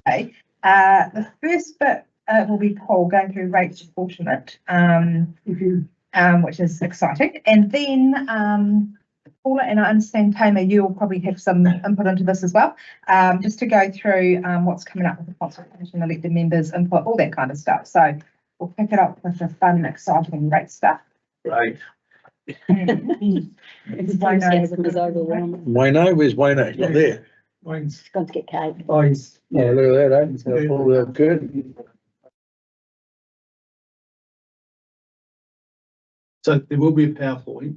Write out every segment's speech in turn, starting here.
Okay. The first bit will be Paul going through rates apportionment, which is exciting. And then Paula, and I understand Tamer, you'll probably have some input into this as well, just to go through what's coming up with the consultation, elected members, input, all that kind of stuff. So we'll pick it up with the fun, exciting rate stuff. Right. Enthusiasm is overwhelming. Wayno, where's Wayno? Not there. He's gone to get cake. Oh, he's, yeah, look at that, eh? He's got all the curtain. So there will be a PowerPoint,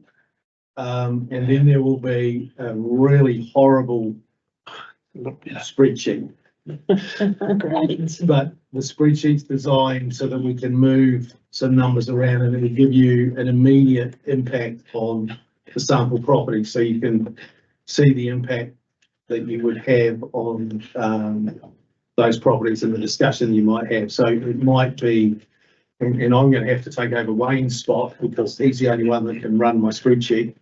and then there will be a really horrible spreadsheet. Great. But the spreadsheet's designed so that we can move some numbers around and it will give you an immediate impact on the sample property. So you can see the impact that you would have on those properties and the discussion you might have. So it might be, and I'm going to have to take over Wayne's spot because he's the only one that can run my spreadsheet.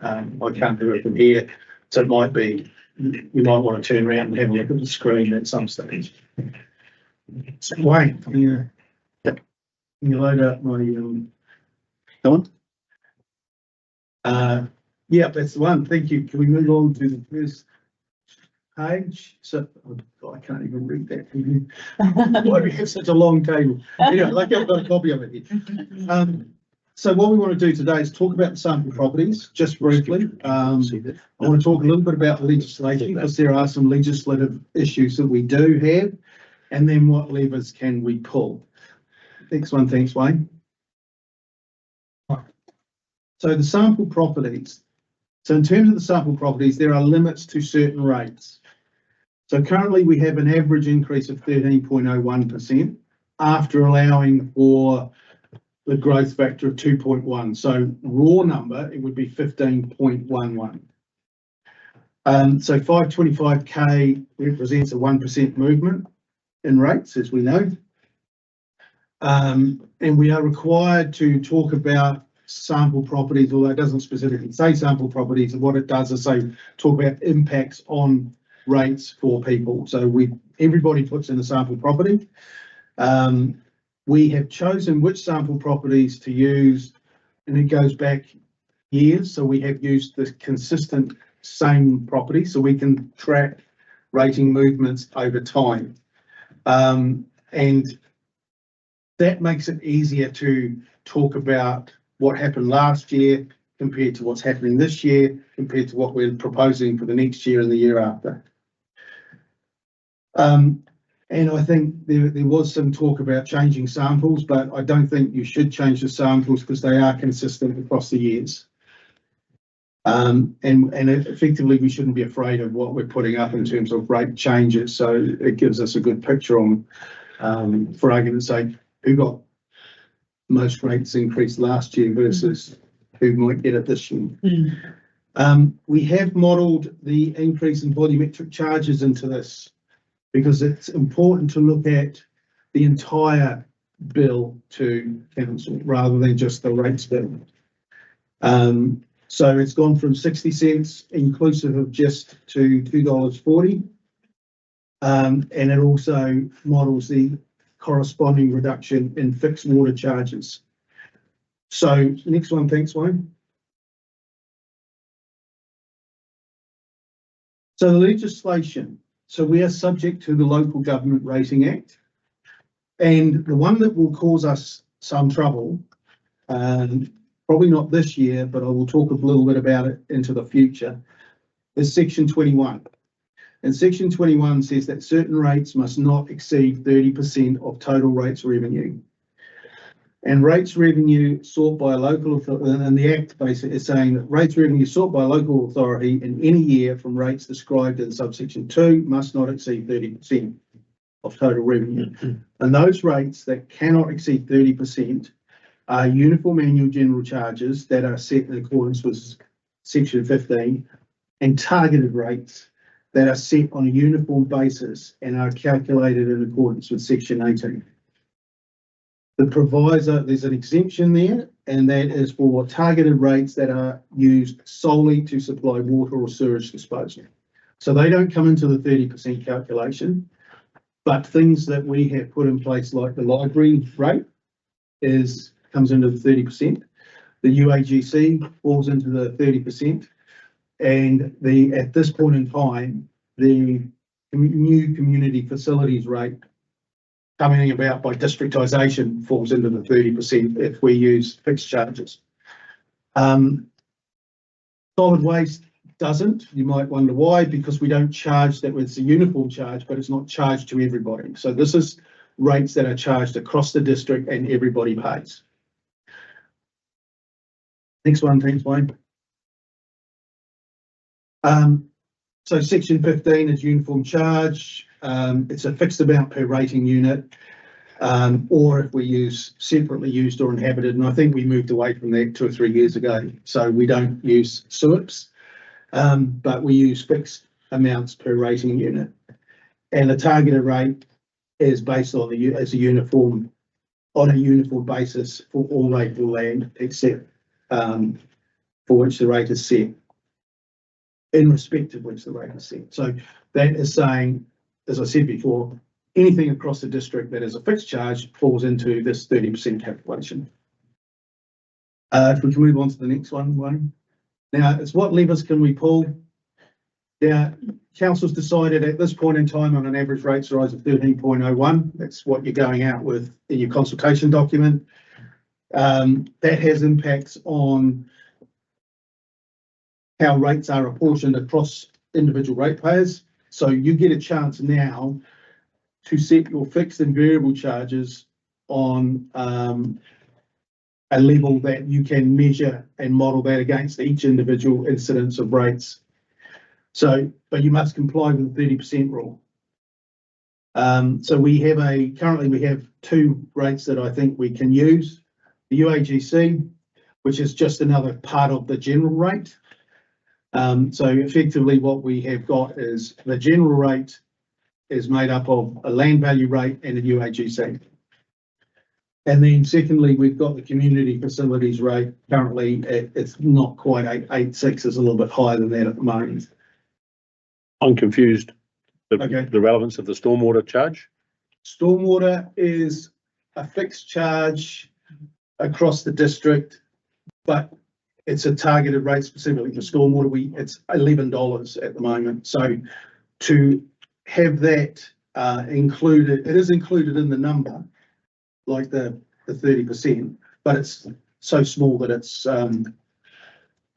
I can't do it from here. So it might be, you might want to turn around and have a look at the screen at some stage. So Wayne, can you load up my, Come on? Yeah, that's the one. Thank you. Can we move on to the first page? So I can't even read that. Why do we have such a long table? Anyway, like I've got a copy of it here. So what we want to do today is talk about the sample properties, just briefly. I want to talk a little bit about legislation because there are some legislative issues that we do have, and then what levers can we pull. Next one, thanks, Wayne. So the sample properties. So in terms of the sample properties, there are limits to certain rates. So currently we have an average increase of 13.01% after allowing for the growth factor of 2.1. So raw number, it would be 15.11. So 525K represents a 1% movement in rates, as we know. And we are required to talk about sample properties, although it doesn't specifically say sample properties. And what it does is say talk about impacts on rates for people. So everybody puts in a sample property. We have chosen which sample properties to use, and it goes back years. So we have used the consistent same property, so we can track rating movements over time. And that makes it easier to talk about what happened last year compared to what's happening this year, compared to what we're proposing for the next year and the year after. And I think there was some talk about changing samples, but I don't think you should change the samples because they are consistent across the years. And effectively, we shouldn't be afraid of what we're putting up in terms of rate changes. So it gives us a good picture on, for argument's sake, who got most rates increased last year versus who might get it this year. We have modelled the increase in volumetric charges into this, because it's important to look at the entire bill to council rather than just the rates bill. So it's gone from 60 cents inclusive of just to $2.40. And it also models the corresponding reduction in fixed water charges. So next one, thanks, Wayne. So the legislation. So we are subject to the Local Government Rating Act, and the one that will cause us some trouble, probably not this year, but I will talk a little bit about it into the future, is Section 21. And Section 21 says that certain rates must not exceed 30% of total rates revenue. And rates revenue sought by a local authority, and the Act basically is saying that rates revenue sought by a local authority in any year from rates described in subsection 2 must not exceed 30% of total revenue. And those rates that cannot exceed 30% are uniform annual general charges that are set in accordance with section 15, and targeted rates that are set on a uniform basis and are calculated in accordance with section 18. The proviso, there's an exemption there, and that is for targeted rates that are used solely to supply water or sewage disposal. So they don't come into the 30% calculation. But things that we have put in place, like the library rate, comes into the 30%. The UAGC falls into the 30%. And at this point in time, the new community facilities rate coming about by districtisation falls into the 30% if we use fixed charges. Solid waste doesn't. You might wonder why, because we don't charge that. It's a uniform charge, but it's not charged to everybody. So this is rates that are charged across the district and everybody pays. Next one, thanks, Wayne. So section 15 is uniform charge. It's a fixed amount per rating unit, or if we use separately used or inhabited, and I think we moved away from that 2 or 3 years ago. So we don't use SUIPs, but we use fixed amounts per rating unit. And the targeted rate is based on on a uniform basis for all rateable land, except for which the rate is set, in respect of which the rate is set. So that is saying, as I said before, anything across the district that is a fixed charge falls into this 30% calculation. If we can move on to the next one, Wayne. Now, it's what levers can we pull? Now, council's decided at this point in time on an average rates rise of 13.01. That's what you're going out with in your consultation document. That has impacts on how rates are apportioned across individual ratepayers. So you get a chance now to set your fixed and variable charges on a level that you can measure and model that against each individual incidence of rates. So, but you must comply with the 30% rule. So currently we have 2 rates that I think we can use. The UAGC, which is just another part of the general rate. So effectively what we have got is the general rate is made up of a land value rate and a UAGC. And then secondly, we've got the community facilities rate. Currently it's not quite 886, it's a little bit higher than that at the moment. I'm confused. Okay. The relevance of the stormwater charge? Stormwater is a fixed charge across the district, but it's a targeted rate specifically for stormwater. It's $11 at the moment. So to have that included, it is included in the number, like the 30%, but it's so small that it's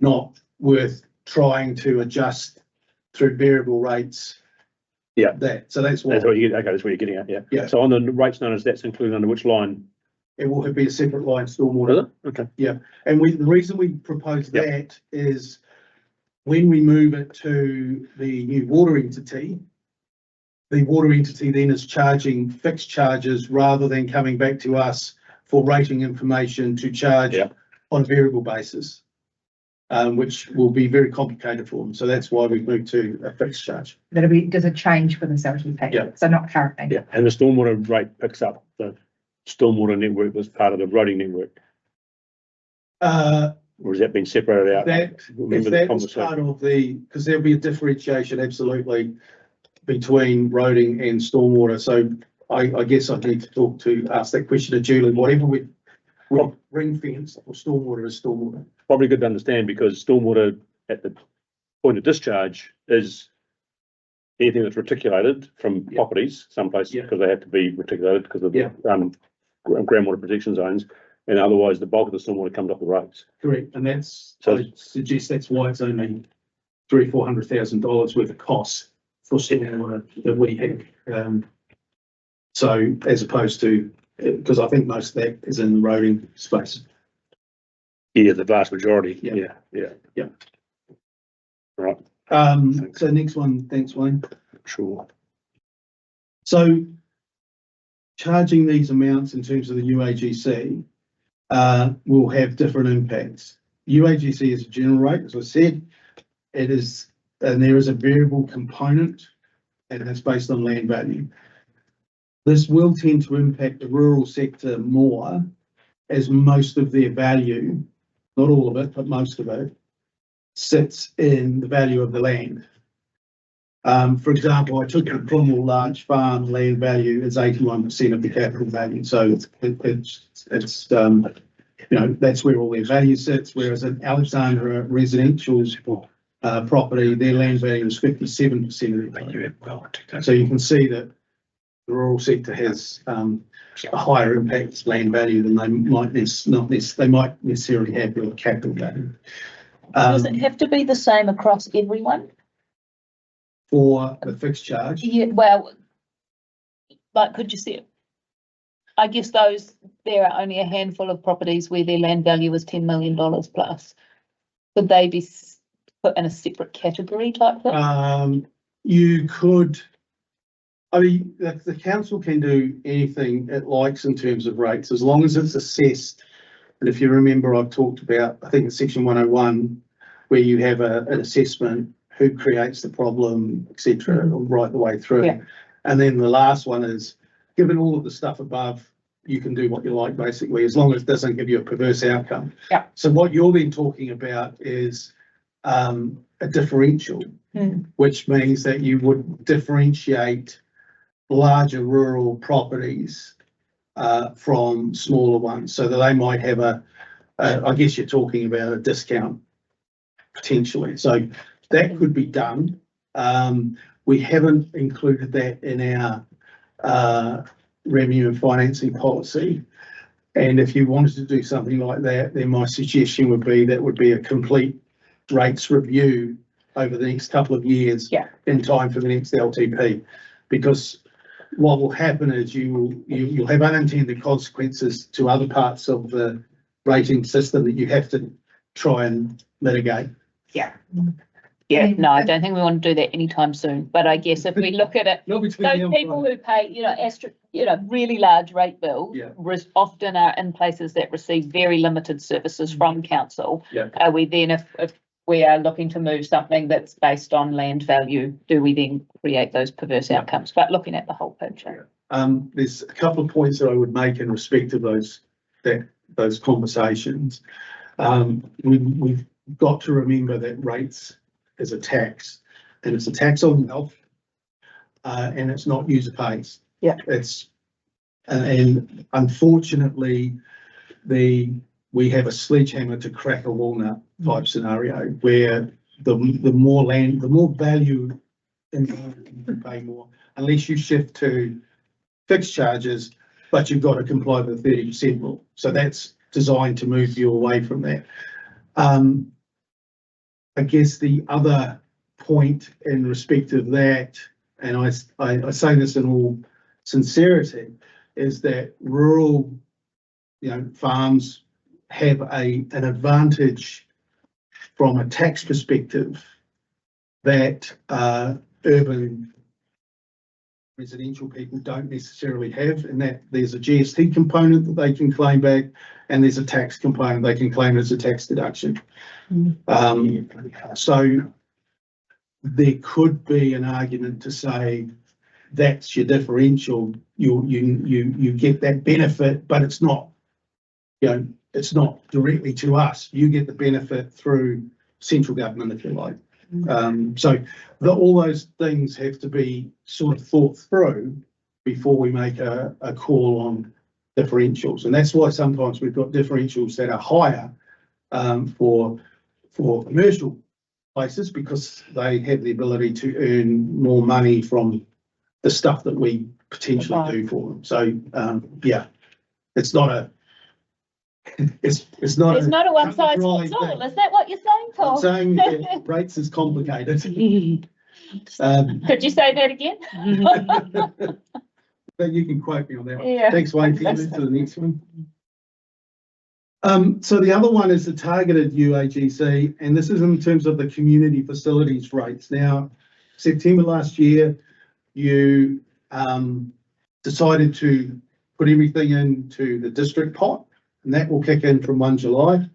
not worth trying to adjust through variable rates. Yeah. So that's what That's what you get. Okay, that's what you're getting at. Yeah. Yeah. So on the rates known as that's included under which line? it will be a separate line, stormwater. Okay. And the reason we propose that is when we move it to the new water entity, the water entity then is charging fixed charges rather than coming back to us for rating information to charge on a variable basis, which will be very complicated for them. So that's why we've moved to a fixed charge. Does it change for the salary pay? Yeah. So not currently. Yeah, and the stormwater rate picks up the stormwater network as part of the roading network. Or has that been separated out? That was part of because there'll be a differentiation absolutely between roading and stormwater. So I guess I need to ask that question to Julie. Whatever we ring fence or stormwater is stormwater. Probably good to understand, because stormwater at the point of discharge is anything that's reticulated from properties, some places because they have to be reticulated because of groundwater protection zones, and otherwise the bulk of the stormwater comes off the roads. Correct, and I suggest that's why it's only $300,000-400,000 worth of costs for stormwater that we have. So as opposed to, because I think most of that is in the roading space. Yeah, the vast majority. Yeah. Right. So next one, thanks, Wayne. Sure. So charging these amounts in terms of the UAGC will have different impacts. UAGC is a general rate, as I said. It is, and there is a variable component, and that's based on land value. This will tend to impact the rural sector more, as most of their value, not all of it, but most of it, sits in the value of the land. For example, I took the Cromwell large farm land value is 81% of the capital value, so it's you know, that's where all their value sits, whereas in Alexandra residential property, their land value is 57% of the value. So you can see that the rural sector has a higher impact land value than they might necessarily have with capital value. Does it have to be the same across everyone? For the fixed charge, Yeah, well, like, could you see it? I guess there are only a handful of properties where their land value is $10 million plus. Could they be put in a separate category type thing? you could, I mean, the council can do anything it likes in terms of rates, as long as it's assessed. And if you remember, I've talked about, I think it's section 101, where you have an assessment, who creates the problem, etc., right the way through. Yeah. And then the last one is, given all of the stuff above, you can do what you like, basically, as long as it doesn't give you a perverse outcome. Yeah. So what you're then talking about is a differential, which means that you would differentiate larger rural properties from smaller ones, so that they might have I guess you're talking about a discount potentially. So that could be done. We haven't included that in our revenue and financing policy. And if you wanted to do something like that, then my suggestion would be that would be a complete rates review over the next couple of years in time for the next LTP. Because what will happen is you'll have unintended consequences to other parts of the rating system that you have to try and mitigate. Yeah, no, I don't think we want to do that anytime soon. But I guess if we look at it, Not between those now and people Friday. who pay, really large rate bills, Yeah. often are in places that receive very limited services from council. Yeah. Are we then, if we are looking to move something that's based on land value, do we then create those perverse outcomes? But looking at the whole picture. There's a couple of points that I would make in respect of those conversations. We've got to remember that rates is a tax, and it's a tax on wealth, and it's not user pays. Yeah. It's and unfortunately, we have a sledgehammer to crack a walnut type scenario where the more value involved, you can pay more, unless you shift to fixed charges, but you've got to comply with the 30% rule. So that's designed to move you away from that. I guess the other point in respect of that, and I say this in all sincerity, is that rural, farms have an advantage from a tax perspective that urban residential people don't necessarily have, in that there's a GST component that they can claim back, and there's a tax component they can claim as a tax deduction. So there could be an argument to say that's your differential. You get that benefit, but it's not, it's not directly to us. You get the benefit through central government, if you like. So all those things have to be sort of thought through before we make a call on differentials, and that's why sometimes we've got differentials that are higher for commercial places, because they have the ability to earn more money from the stuff that we potentially do for them. So it's not a it's not a one size fits all. Is that what you're saying, Paul? I'm saying that rates is complicated. Could you say that again? But you can quote me on that one. Yeah. Thanks, Wayne. Can you move to the next one? So the other one is the targeted UAGC, and this is in terms of the community facilities rates. Now, September last year, you decided to put everything into the district pot, and that will kick in from 1 July.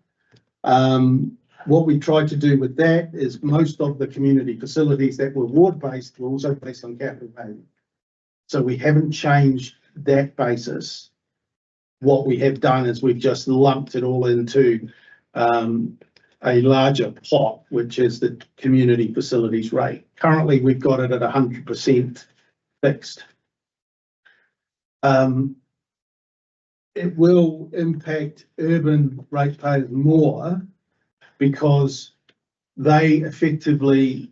What we tried to do with that is most of the community facilities that were ward-based were also based on capital value. So we haven't changed that basis. What we have done is we've just lumped it all into a larger pot, which is the community facilities rate. Currently, we've got it at 100% fixed. It will impact urban ratepayers more because they effectively,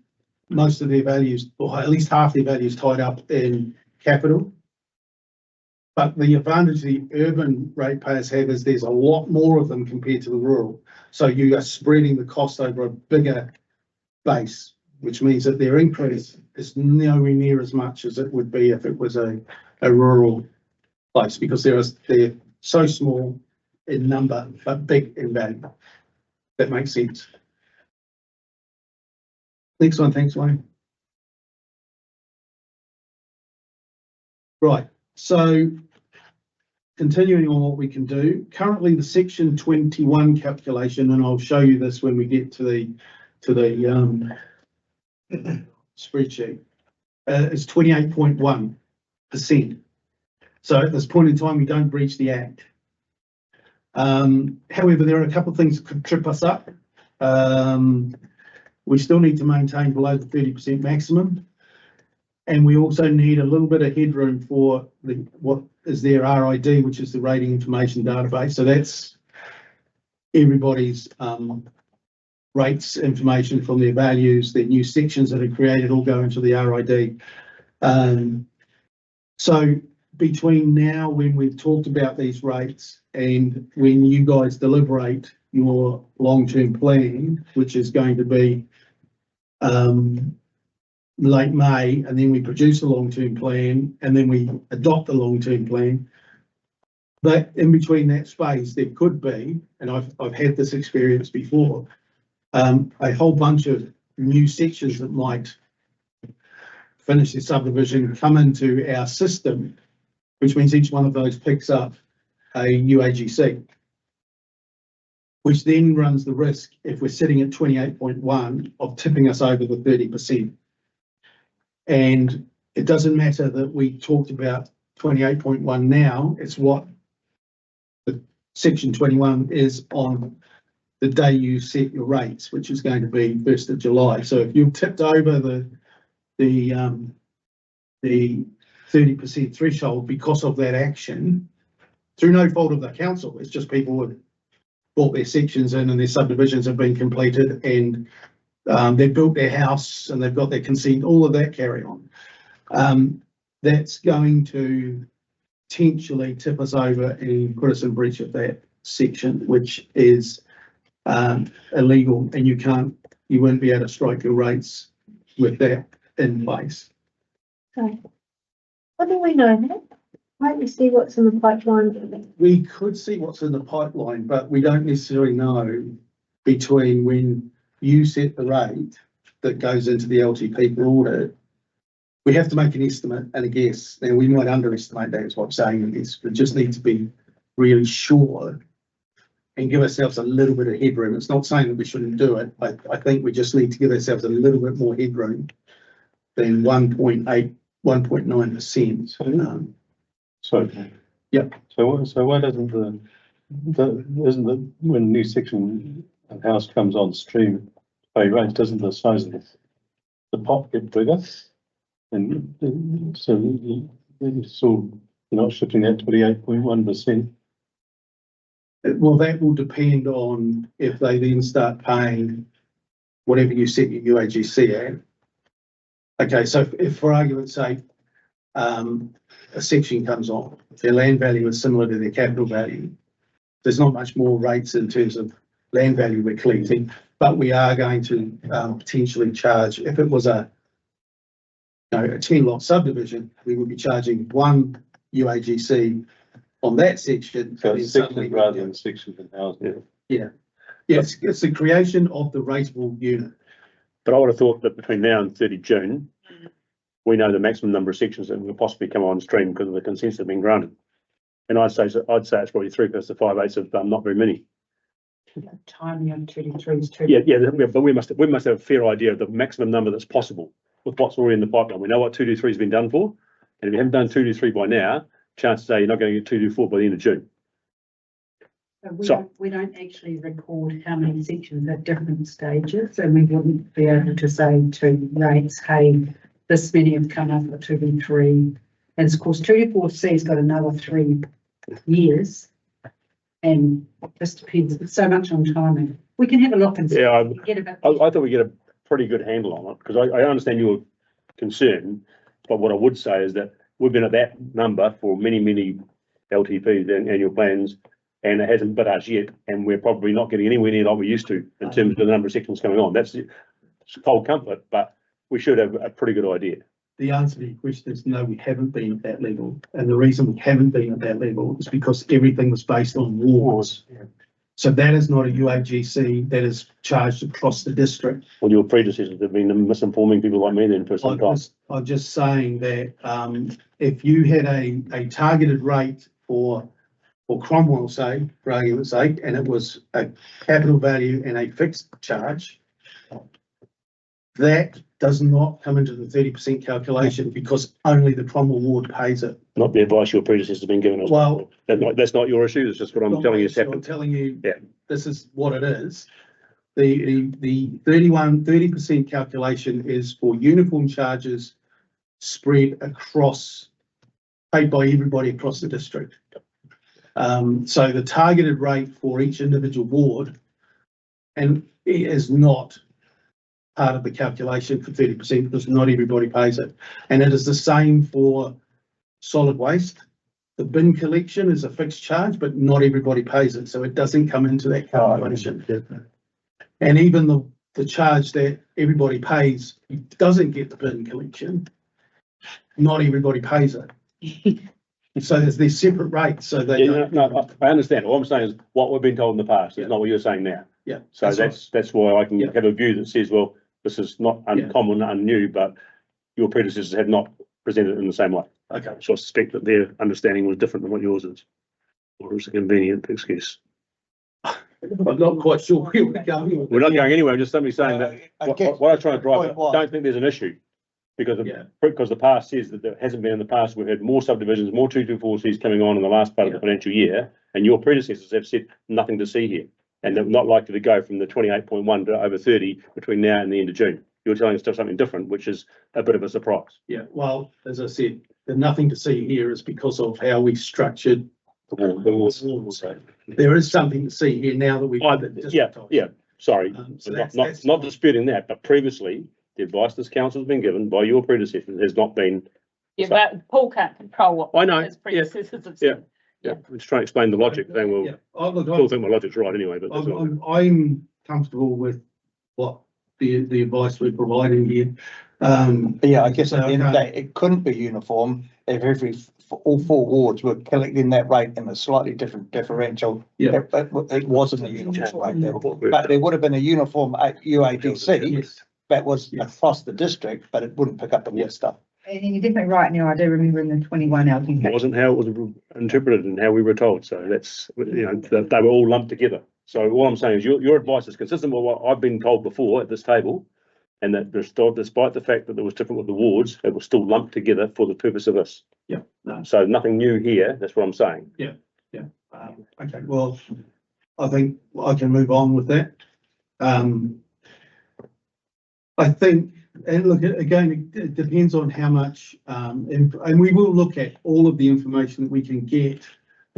most of their values, or at least half their values, tied up in capital. But the advantage the urban ratepayers have is there's a lot more of them compared to the rural. So you are spreading the cost over a bigger base, which means that their increase is nowhere near as much as it would be if it was a rural place, because they're so small in number, but big in value. That makes sense. Next one, thanks, Wayne. Right, so continuing on what we can do, currently the section 21 calculation, and I'll show you this when we get to the spreadsheet, is 28.1%. So at this point in time, we don't breach the Act. However, there are a couple of things that could trip us up. We still need to maintain below the 30% maximum. And we also need a little bit of headroom for what is their RID, which is the rating information database. So that's everybody's rates information from their values, their new sections that are created all go into the RID. So between now, when we've talked about these rates and when you guys deliberate your long-term plan, which is going to be late May, and then we produce a long-term plan, and then we adopt the long-term plan. But in between that space, there could be, and I've had this experience before, a whole bunch of new sections that might finish the subdivision, come into our system, which means each one of those picks up a UAGC, which then runs the risk, if we're sitting at 28.1, of tipping us over the 30%. And it doesn't matter that we talked about 28.1 now, it's what the section 21 is on the day you set your rates, which is going to be 1st of July. So if you've tipped over the 30% threshold because of that action, through no fault of the council, it's just people have bought their sections in and their subdivisions have been completed, and they've built their house and they've got their consent, all of that carry on. That's going to potentially tip us over and put us in breach of that section, which is illegal, and you won't be able to strike your rates with that in place. Okay. What do we know then? Might we see what's in the pipeline? We could see what's in the pipeline, but we don't necessarily know between when you set the rate that goes into the LTP for audit. We have to make an estimate and a guess. Now, we might underestimate that, is what I'm saying. We just need to be really sure and give ourselves a little bit of headroom. It's not saying that we shouldn't do it. I think we just need to give ourselves a little bit more headroom than 1.8, 1.9%. So, Yep. So why doesn't when new section of house comes on stream pay rates, doesn't the size of the pot get bigger? And so you're not shifting that to 28.1%. Well, that will depend on if they then start paying whatever you set your UAGC at. Okay, so if for argument's sake, a section comes on, their land value is similar to their capital value, there's not much more rates in terms of land value we're collecting, but we are going to potentially charge, if it was a 10-lot subdivision, we would be charging one UAGC on that section. So it's section rather than sections in housing. Yeah. Yes, it's the creation of the rateable unit. But I would have thought that between now and 30 June, we know the maximum number of sections that will possibly come on stream because of the consents that have been granted. And I'd say it's probably 3 plus the 5/8 of not very many. Timing on 33 is true. Yeah, but we must have a fair idea of the maximum number that's possible with what's already in the pipeline. We know what 223 has been done for, and if you haven't done 223 by now, chances are you're not going to get 224 by the end of June. We don't actually record how many sections at different stages, and we wouldn't be able to say to rates, hey, this many have come up for 2B3. And of course, 2B4C's got another 3 years. And it just depends so much on timing. We can have a look and see. Yeah, I I thought we get a pretty good handle on it, because I understand your concern, but what I would say is that we've been at that number for many, many LTPs and annual plans, and it hasn't bit us yet, and we're probably not getting anywhere near like we used to in terms of the number of sections coming on. That's cold comfort, but we should have a pretty good idea. The answer to your question is no, we haven't been at that level. And the reason we haven't been at that level is because everything was based on wards. So that is not a UAGC that is charged across the district. Well, your predecessors have been misinforming people like me then for some time. I'm just saying that if you had a targeted rate for Cromwell, say, for argument's sake, and it was a capital value and a fixed charge, that does not come into the 30% calculation because only the Cromwell ward pays it. Not the advice your predecessors have been giving us. Well, that's not your issue. It's just what I'm telling you has happened. I'm telling you, Yeah. This is what it is. The 30% calculation is for uniform charges spread across, paid by everybody across the district. So the targeted rate for each individual ward and it is not part of the calculation for 30% because not everybody pays it. And it is the same for solid waste. The bin collection is a fixed charge, but not everybody pays it. So it doesn't come into that calculation. And even the charge that everybody pays doesn't get the bin collection. Not everybody pays it. So there's separate rates. So they I understand. All I'm saying is what we've been told in the past is not what you're saying now. Yeah. So that's why I can have a view that says, well, this is not uncommon, unnew, but your predecessors have not presented it in the same way. Okay. So I suspect that their understanding was different than what yours is. Or is a convenient excuse. I'm not quite sure where we're going. We're not going anywhere. I'm just simply saying that what I'm trying to drive at, I don't think there's an issue. Because the past says that there hasn't been in the past. We've had more subdivisions, more 224Cs coming on in the last part of the financial year, and your predecessors have said nothing to see here. And they're not likely to go from the 28.1 to over 30 between now and the end of June. You're telling us something different, which is a bit of a surprise. Yeah, well, as I said, the nothing to see here is because of how we structured the walls. There is something to see here now that we've. Sorry, So not disputing that, but previously the advice this council has been given by your predecessors has not been. Yeah, but Paul can't control what I know. his predecessors have said. Yeah, I'm just trying to explain the logic. Then we'll still think my logic's right anyway. But I'm comfortable with what the advice we're providing here. I guess at the end of the day, it couldn't be uniform if all 4 wards were collecting that rate in a slightly different differential. Yeah. It wasn't a uniform rate there, but there would have been a uniform UAGC that was across the district, but it wouldn't pick up the wood stuff. And you're definitely right now. I do remember in the 21 LTP. it wasn't how it was interpreted and how we were told. So that's, they were all lumped together. So all I'm saying is your advice is consistent with what I've been told before at this table, and that despite the fact that there was different with the wards, it was still lumped together for the purpose of this. Yeah. No. So nothing new here. That's what I'm saying. Okay. Well, I think I can move on with that. I think, and look, again, it depends on how much, and we will look at all of the information that we can get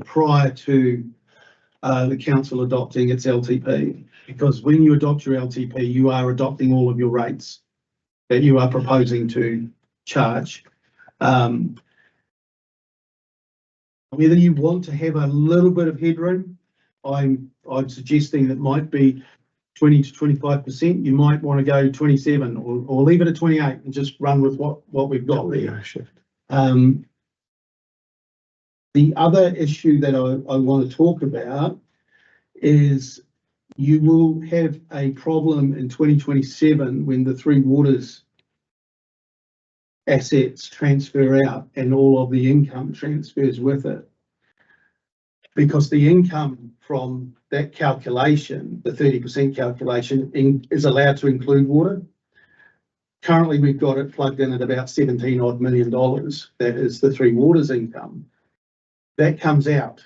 prior to the council adopting its LTP, because when you adopt your LTP, you are adopting all of your rates that you are proposing to charge. Whether you want to have a little bit of headroom, I'm suggesting that might be 20 to 25%. You might want to go 27 or leave it at 28 and just run with what we've got there. The other issue that I want to talk about is you will have a problem in 2027 when the Three Waters assets transfer out and all of the income transfers with it. Because the income from that calculation, the 30% calculation, is allowed to include water. Currently, we've got it plugged in at about 17 odd million dollars. That is the Three Waters income. That comes out.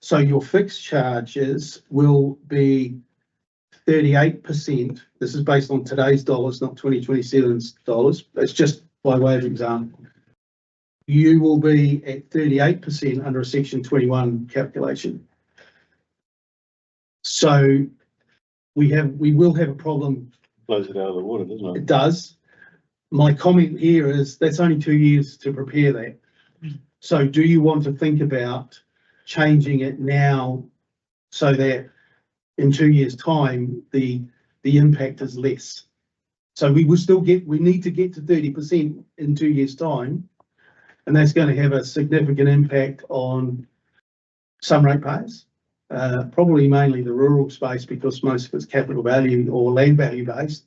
So your fixed charges will be 38%. This is based on today's dollars, not 2027's dollars. It's just by way of example. You will be at 38% under a Section 21 calculation. So we will have a problem. Blows it out of the water, doesn't it? It does. My comment here is that's only 2 years to prepare that. So do you want to think about changing it now so that in 2 years' time, the impact is less? So we need to get to 30% in 2 years' time, and that's going to have a significant impact on some ratepayers, probably mainly the rural space because most of it's capital value or land value based.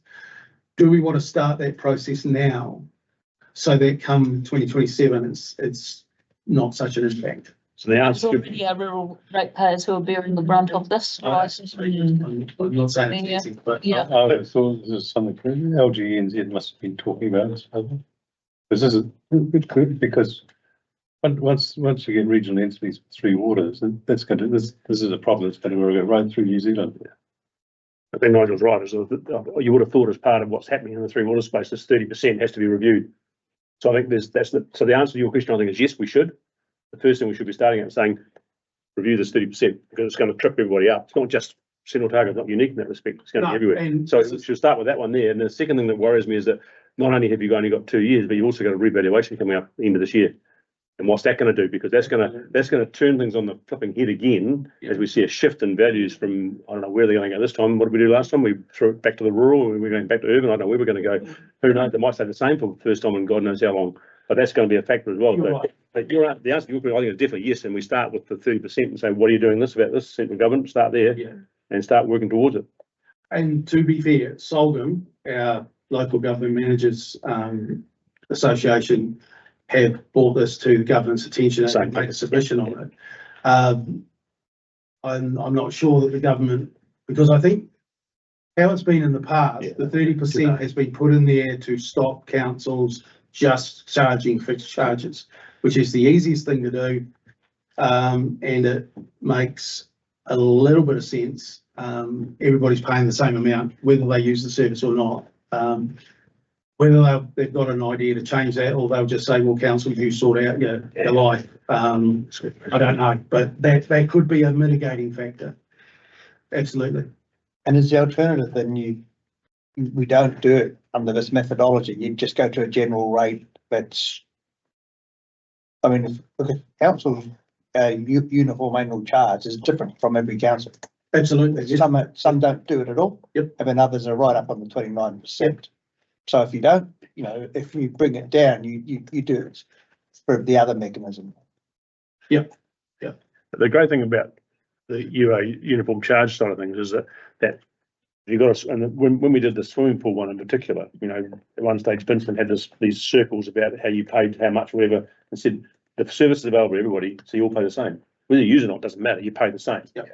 Do we want to start that process now so that come 2027, it's not such an impact? So the There's answer, already our rural ratepayers who are bearing the brunt of this. Rise. I'm not saying it's easy, but Yeah. I thought this is something LGNZ must have been talking about this. This is good because once you get regional entities with 3 waters, that's going to this is a problem that's going to go right through New Zealand. I think Nigel's right, is that you would have thought as part of what's happening in the 3 water space, this 30% has to be reviewed. So I think so the answer to your question, I think, is yes, we should. The first thing we should be starting at saying, review this 30%, because it's going to trip everybody up. It's not just Central Otago, it's not unique in that respect, it's going to be everywhere. and So we should start with that one there. And the second thing that worries me is that not only have you only got 2 years, but you've also got a revaluation coming up at the end of this year. And what's that going to do? Because that's going to turn things on the flipping head again, as we see a shift in values from, I don't know where they're going to go this time. What did we do last time? We threw it back to the rural, and we're going back to urban. I don't know where we're going to go. Who knows? They might say the same for the first time in God knows how long. But that's going to be a factor as well. You're right. But the answer to your question, I think, is definitely yes. And we start with the 30% and say, what are you doing about this? Central government, start there and start working towards it. And to be fair, Solgum, our local government managers association, have brought this to the government's attention and made a submission on it. I'm not sure that the government, because I think how it's been in the past, the 30% has been put in there to stop councils just charging fixed charges, which is the easiest thing to do, and it makes a little bit of sense. Everybody's paying the same amount, whether they use the service or not. Whether they've got an idea to change that, or they'll just say, well, council, you sort out your life. I don't know, but that could be a mitigating factor. Absolutely. And as the alternative, then we don't do it under this methodology. You just go to a general rate that's, I mean, if council uniform annual charge is different from every council. Absolutely. Some don't do it at all. Yep. And then others are right up on the 29%. So if you don't, if you bring it down, you do it for the other mechanism. Yep. The great thing about the UA uniform charge side of things is that you got to, and when we did the swimming pool one in particular, at one stage Vincent had these circles about how you paid how much, whatever, and said the service is available to everybody, so you all pay the same. Whether you use it or not doesn't matter. You pay the same. Yep.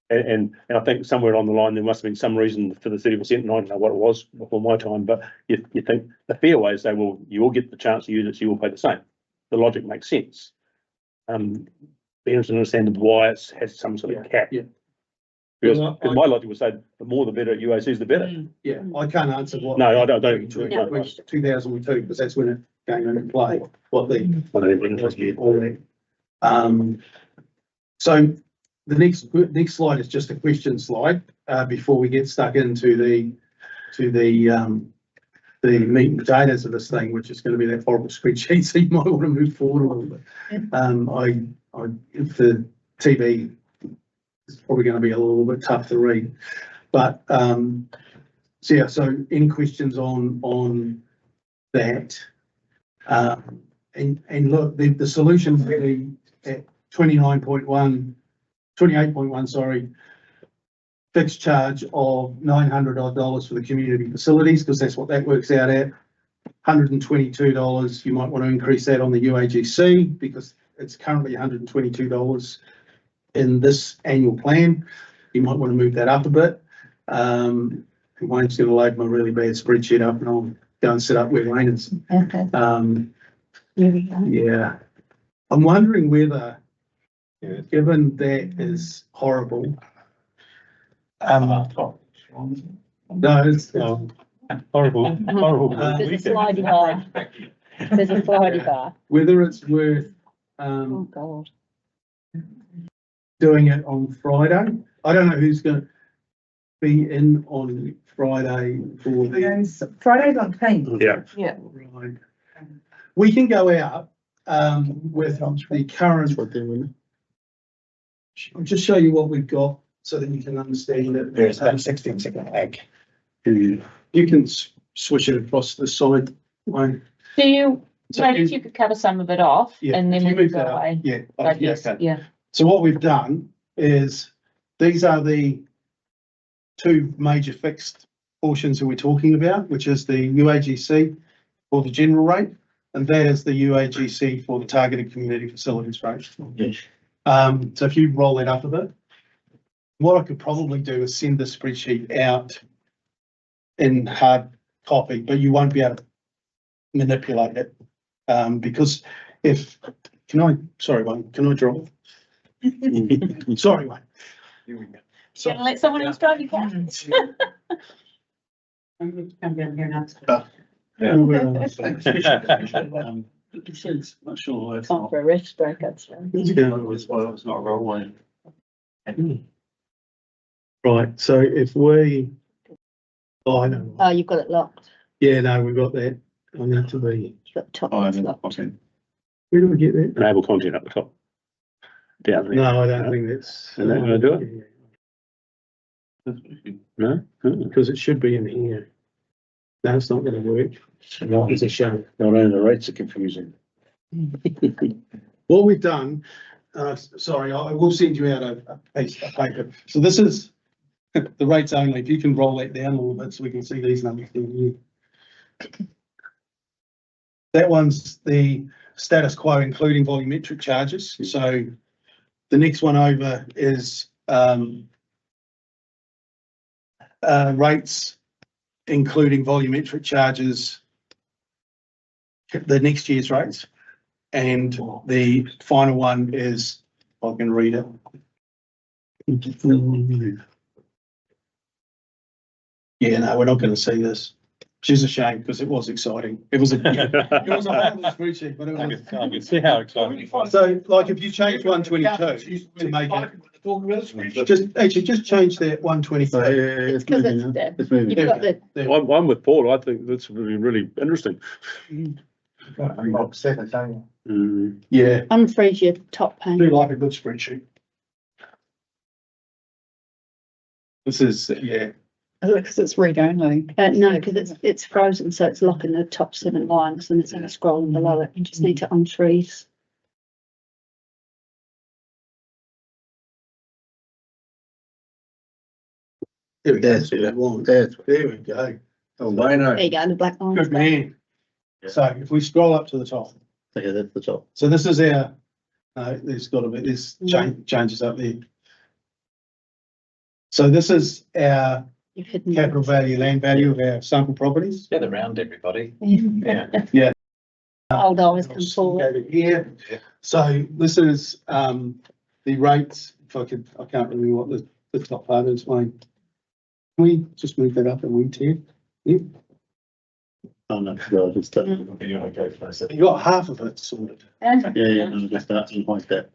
And I think somewhere along the line there must have been some reason for the 30%, and I don't know what it was before my time, but you think the fair way is say, well, you all get the chance to use it, so you all pay the same. The logic makes sense. Be interested to understand why it has some sort of cap. Yeah. Because Well, my logic would say the more the better at UACs, the better. Yeah, I can't answer what. No, I don't. 2002, because that's when it came into play. What the All all that. So the next slide is just a question slide before we get stuck into the meat and potatoes of this thing, which is going to be that horrible spreadsheet. So you might want to move forward a little bit. If the TV is probably going to be a little bit tough to read, but so yeah. So any questions on that? And look, the solution for the at 28.1, sorry, fixed charge of $900 for the community facilities, because that's what that works out at. $122, you might want to increase that on the UAGC because it's currently $122 in this annual plan. You might want to move that up a bit. Wayne's going to load my really bad spreadsheet up and I'll go and set up where Wayne is. Okay. Here we go. Yeah. I'm wondering whether Yeah. given that is horrible. No, it's, Horrible, horrible. There's a slidey bar. There's a slidey bar. whether it's worth, Oh, God. doing it on Friday. I don't know who's gonna be in on Friday for the. Yes, Friday's on Teams. Yeah, Right. We can go out, with the current. I'll just show you what we've got so that you can understand it. There's about 16-second lag. You can switch it across the side. Line. Do you, So maybe you- if you could cover some of it off Yeah, and then if we you can move go that up, away. yeah. I Yeah, guess, okay. yeah. So what we've done is, these are the two major fixed portions that we're talking about, which is the UAGC for the general rate, and that is the UAGC for the targeted community facilities rate. Yes. So if you roll that up a bit, what I could probably do is send the spreadsheet out in hard copy, but you won't be able to manipulate it. Because if, sorry, Wayne, can I drive? Sorry, Wayne. You gonna let someone else drive your car? I'm down here now. Not sure. Time for a rest break, I'd say. It's not a rollway. Right, so if we, oh, I know, Oh, you've got it locked. yeah, no, we've got that, I need to be, You've got the top Oh, one's I locked. okay. where do we get that? enable content up the top. Down there. No, I don't think that's. Isn't that gonna do it? Yeah, No? because it should be in here. No, it's not gonna work, it's a shame. Not only the rates are confusing. What we've done, sorry, I will send you out a piece of paper. So this is the rates only. If you can roll that down a little bit so we can see these numbers in here. That one's the status quo, including volumetric charges. So the next one over is rates, including volumetric charges, the next year's rates. And the final one is, I can read it. Yeah, no, we're not going to see this, which is a shame because it was exciting. It was a horrible spreadsheet, but it was. I can see how exciting. So like if you change 122 to make it, just change that 122. It's because it's there. You've got the, I'm with Paul. I think that's really, really interesting. Yeah, unfreeze your top I do pane. like a good spreadsheet. This is, yeah, Because it's read only. No, because it's frozen, so it's locking the top 7 lines and it's only scrolling below it. You just need to unfreeze. that's what I want. There we go. Oh, I know. There you go, the black lines. Good man. So if we scroll up to the top, Yeah, that's the top. so this is our, there's got to be, there's changes up there. So this is our You've hidden. capital value, land value of our sample properties. Gather round, everybody. Yeah. Old eyes come forward. Over here. So this is, the rates, if I could, I can't remember what the top part is, Wayne. Can we just move that up a wee tier? Yeah. Oh, no, no, just that. You got half of it sorted. Yeah, no, just that, like that.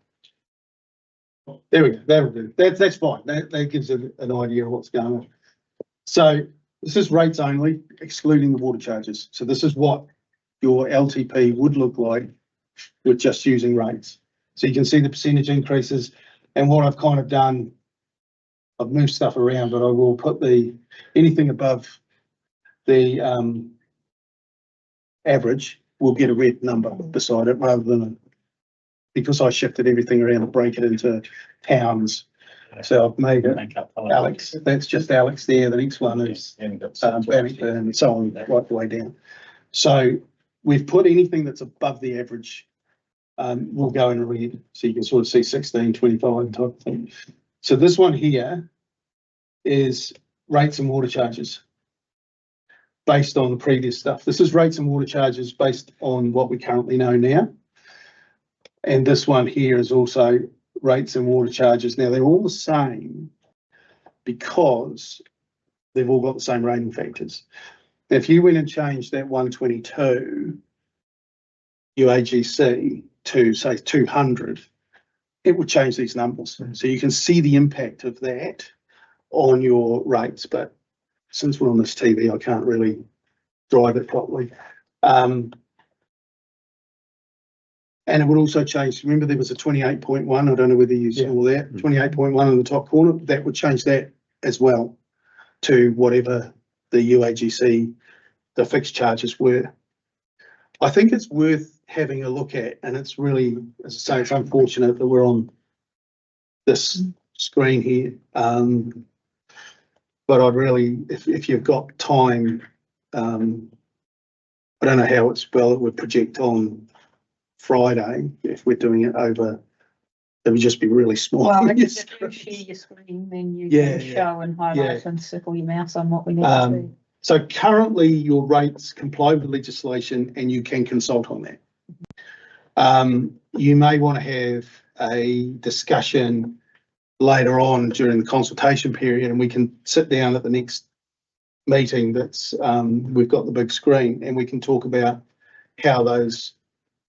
There we go, that'll do. That's fine. That gives an idea of what's going on. So this is rates only, excluding the water charges. So this is what your LTP would look like with just using rates. So you can see the percentage increases, and what I've kind of done, I've moved stuff around, but I will put anything above the average will get a red number beside it rather than, because I shifted everything around to break it into towns. So I've made it Alex, that's just Alex there. The next one is Barrington and so on, right the way down. So we've put anything that's above the average will go in red. So you can sort of see 16, 25 type of thing. So this one here is rates and water charges based on the previous stuff. This is rates and water charges based on what we currently know now. And this one here is also rates and water charges. Now, they're all the same because they've all got the same rating factors. If you went and changed that 122 UAGC to say 200, it would change these numbers. So you can see the impact of that on your rates, but since we're on this TV, I can't really drive it properly. And it would also change, remember there was a 28.1, I don't know whether you saw that, 28.1 in the top corner, that would change that as well to whatever the UAGC, the fixed charges were. I think it's worth having a look at, and it's really, as I say, it's unfortunate that we're on this screen here. But I'd really, if you've got time, I don't know how it would project on Friday if we're doing it over. It would just be really small. Well, on I your guess if you screen. share your screen, then you Yeah, can show and highlight and circle your mouse on what we need to do. So currently your rates comply with legislation and you can consult on that. You may want to have a discussion later on during the consultation period, and we can sit down at the next meeting that's, we've got the big screen, and we can talk about how those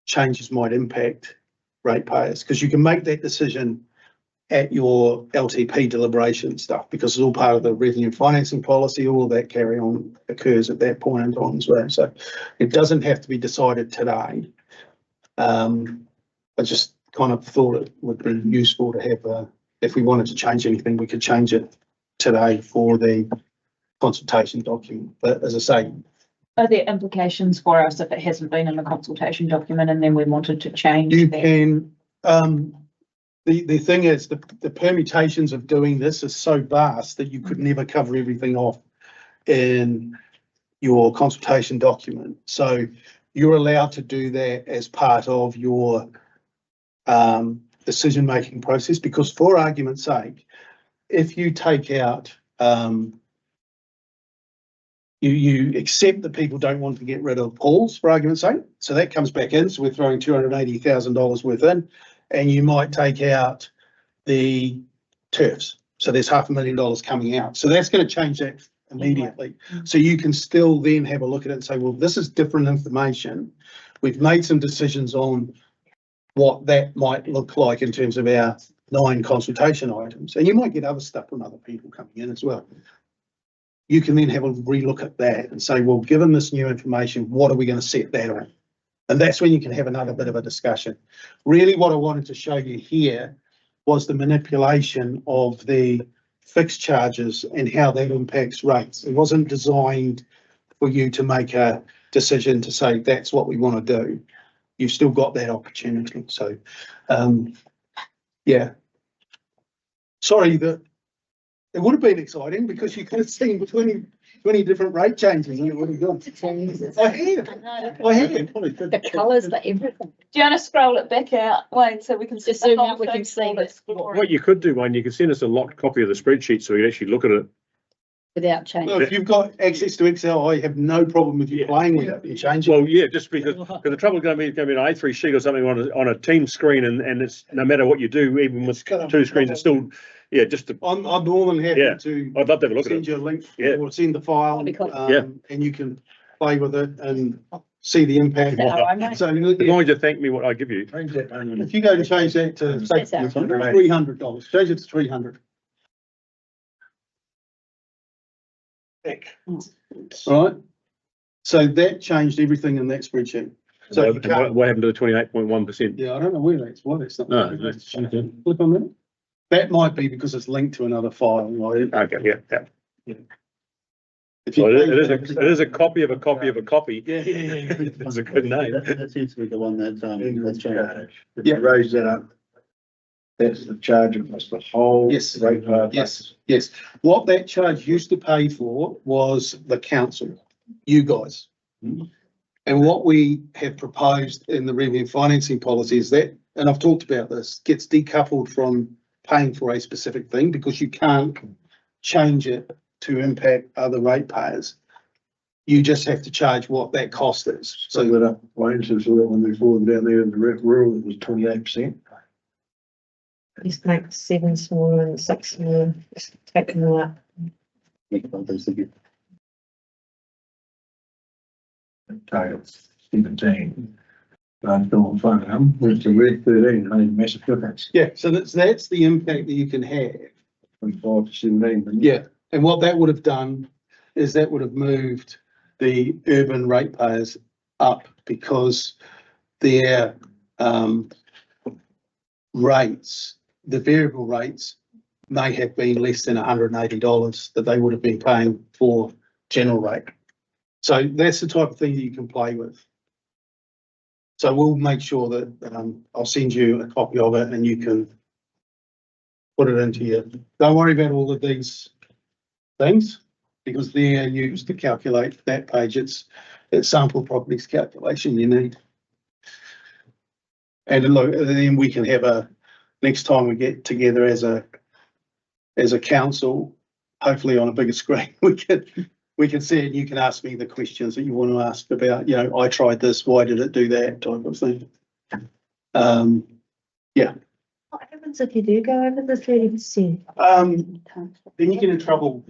changes might impact ratepayers, because you can make that decision at your LTP deliberation stuff, because it's all part of the revenue financing policy. All of that carry on occurs at that point in time as well. So it doesn't have to be decided today. I just kind of thought it would be useful to have if we wanted to change anything, we could change it today for the consultation document. But as I say, Are there implications for us if it hasn't been in the consultation document and then we wanted to change you that? can, the thing is, the permutations of doing this is so vast that you could never cover everything off in your consultation document. So you're allowed to do that as part of your decision-making process, because for argument's sake, if you take out, you accept that people don't want to get rid of pools, for argument's sake, so that comes back in, so we're throwing $280,000 worth in, and you might take out the turfs, so there's $500,000 coming out, so that's going to change that immediately. So you can still then have a look at it and say, well, this is different information. We've made some decisions on what that might look like in terms of our 9 consultation items. And you might get other stuff from other people coming in as well. You can then have a relook at that and say, well, given this new information, what are we going to set that on? And that's when you can have another bit of a discussion. Really what I wanted to show you here was the manipulation of the fixed charges and how that impacts rates. It wasn't designed for you to make a decision to say, that's what we want to do. You've still got that opportunity. So, yeah. Sorry that it would have been exciting because you could have seen 20 different rate changes and it would have gone. I have. The colours, the everything. Do you want to scroll it back out, Wayne, so we can Just zoom out, we can thing see all this. its glory? What you could do, Wayne, you can send us a locked copy of the spreadsheet so we can actually look at it. Without change. Well, if you've got access to Excel, I have no problem with you playing with it and changing. Well, yeah, just because the trouble is going to be an A3 sheet or something on a team screen, and it's no matter what you do, even with 2 screens, it's still, yeah, just to, I'm more than happy Yeah. to I'd love to have a look at send it. you a link Yeah. or send the file, That'd be cool. and you can play with it and see the impact. All right, mate. So As long as you thank me what I give you. if you go to change that to say That's out. $300, change it to 300. Right, so that changed everything in that spreadsheet. So you can't, What happened to the 28.1%? yeah, I don't know where that's, what it's not. No, that's okay. Click on that. That might be because it's linked to another file, right? Okay, yeah. If So you it is a copy of a copy of a copy. Yeah. That's a good name. That seems to be the one that's changed. If Yeah. you raise that up, that's the charge across the whole. Yes. Rate card. Yes. What that charge used to pay for was the council, you guys. Mhm. And what we have proposed in the revenue financing policy is that, and I've talked about this, gets decoupled from paying for a specific thing because you can't change it to impact other ratepayers. You just have to charge what that cost is. So So that up, Wayne says that when they forward down there in the rural, it was 28%. Just make 7 smaller and 6 smaller, just take them all out. Titles, 17. I'm still on front of them, where's the red 13, I need massive difference. Yeah, so that's the impact that you can have. 25 to 17. Yeah, and what that would have done is that would have moved the urban ratepayers up because their rates, the variable rates may have been less than $180 that they would have been paying for general rate. So that's the type of thing that you can play with. So we'll make sure that I'll send you a copy of it and you can put it into your, don't worry about all of these things because they're used to calculate that page. It's sample properties calculation you need. And look, then we can have a, next time we get together as a council, hopefully on a bigger screen, we can see it and you can ask me the questions that you want to ask about, you know, I tried this, why did it do that type of thing. Yeah. What happens if you do go over the 30%? Then you get in trouble.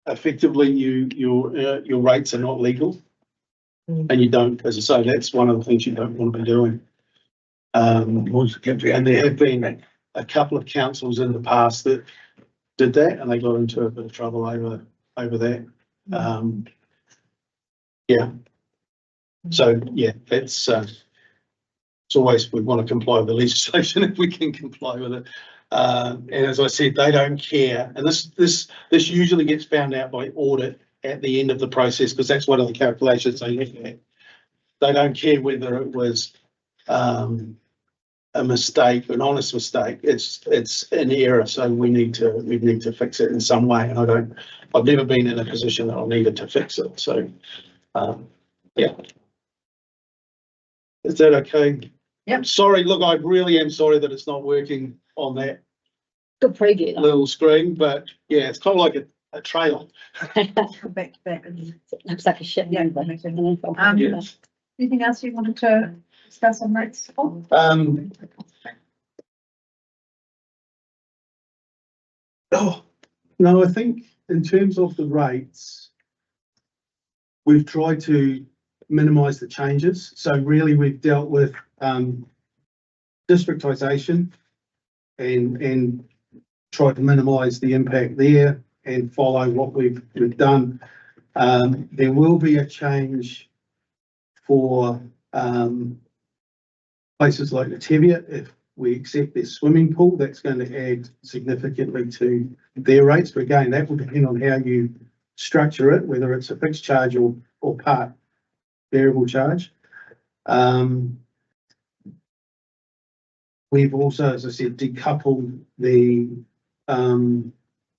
Effectively, your rates are not legal. And you don't, as I say, that's one of the things you don't want to be doing. And there have been a couple of councils in the past that did that and they got into a bit of trouble over that. Yeah. So, yeah, it's always, we want to comply with the legislation if we can comply with it. And as I said, they don't care. And this usually gets found out by audit at the end of the process, because that's one of the calculations they look at. They don't care whether it was a mistake, an honest mistake. It's an error, so we need to fix it in some way. And I've never been in a position that I needed to fix it. So, yeah. Is that okay? Yep. Sorry, look, I really am sorry that it's not working on that Good preview. little screen, but yeah, it's kind of like a trailer. Back to back. Looks like a ship. Yeah. Anything else you wanted to discuss on rates? Oh, no, I think in terms of the rates, we've tried to minimise the changes. So really we've dealt with districtisation and tried to minimise the impact there and follow what we've done. There will be a change for places like Natevia. If we accept their swimming pool, that's going to add significantly to their rates. But again, that will depend on how you structure it, whether it's a fixed charge or part variable charge. We've also, as I said, decoupled the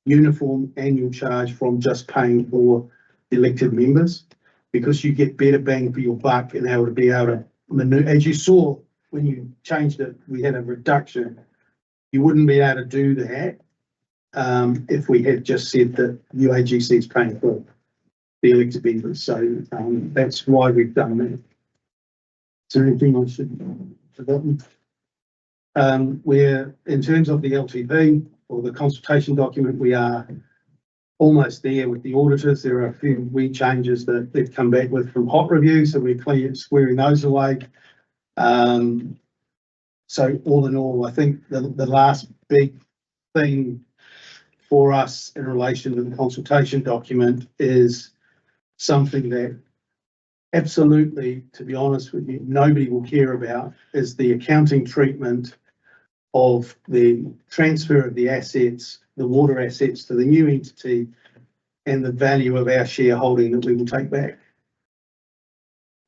uniform annual charge from just paying for elected members, because you get better bang for your buck and able to be able to maneuver. As you saw when you changed it, we had a reduction. You wouldn't be able to do that if we had just said that UAGC is paying for the elected members. So that's why we've done that. Is there anything I should have forgotten? We're, in terms of the LTV or the consultation document, we are almost there with the auditors. There are a few wee changes that they've come back with from hot review, so we're squaring those away. So all in all, I think the last big thing for us in relation to the consultation document is something that absolutely, to be honest with you, nobody will care about, is the accounting treatment of the transfer of the assets, the water assets to the new entity, and the value of our shareholding that we will take back.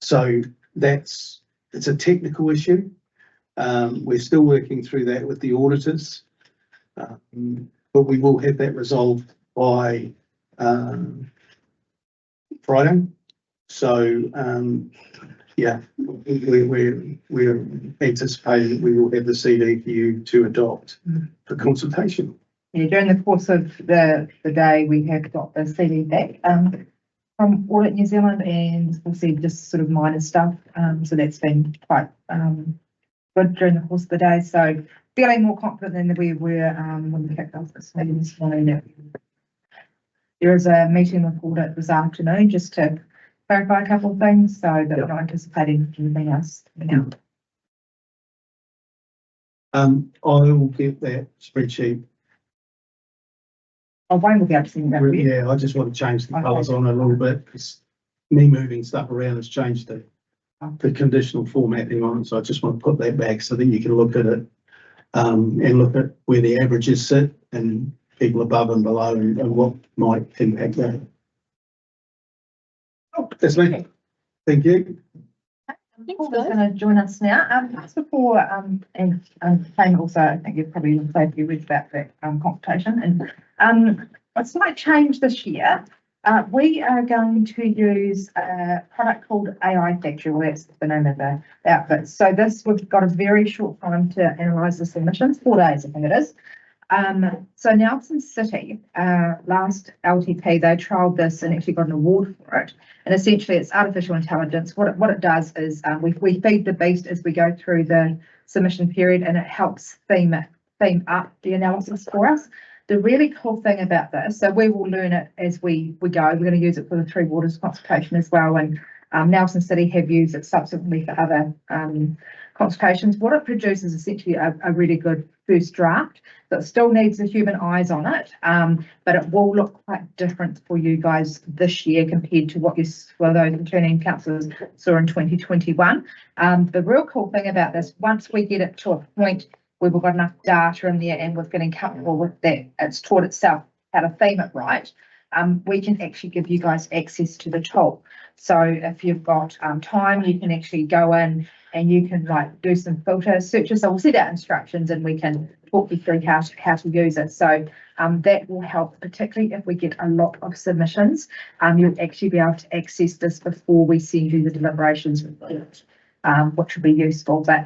So it's a technical issue. We're still working through that with the auditors, but we will have that resolved by Friday. So yeah, we're anticipating that we will have the CD for you to adopt for consultation. Yeah, during the course of the day, we have got the CD back from Audit New Zealand, and we'll see just sort of minor stuff. So that's been quite good during the course of the day. So feeling more confident than we were, when we kicked off this meeting this morning. There is a meeting reported this afternoon just to clarify a couple of things, so that we're not anticipating anything else coming out. I will get that spreadsheet. Oh, Wayne will be able to send that to you. Yeah, I just want to change the Okay. colours on it a little bit, because me moving stuff around has changed the conditional formatting on it, so I just want to put that back so that you can look at it. And look at where the averages sit and people above and below and what might impact that. Oh, that's me. Thank you. Paul is going to join us now. Just before, and Shane also, I think you've probably both you read about that consultation, and a slight change this year. We are going to use a product called AI Factual. That's the name of the outfit. So this, we've got a very short time to analyse the submissions, 4 days, I think it is. So Nelson City, last LTP, they trialled this and actually got an award for it. And essentially it's artificial intelligence. What it does is we feed the beast as we go through the submission period, and it helps theme up the analysis for us. The really cool thing about this, so we will learn it as we go. We're going to use it for the Three Waters consultation as well. And Nelson City have used it subsequently for other consultations. What it produces is essentially a really good first draft that still needs the human eyes on it, but it will look quite different for you guys this year compared to what you, well, those returning councillors saw in 2021. The real cool thing about this, once we get it to a point where we've got enough data in there and we're feeling comfortable with that, it's taught itself how to theme it right, we can actually give you guys access to the tool. So if you've got time, you can actually go in and you can like do some filter searches. So we'll set out instructions and we can talk you through how to use it. So that will help, particularly if we get a lot of submissions. You'll actually be able to access this before we send you the deliberations report, which will be useful. But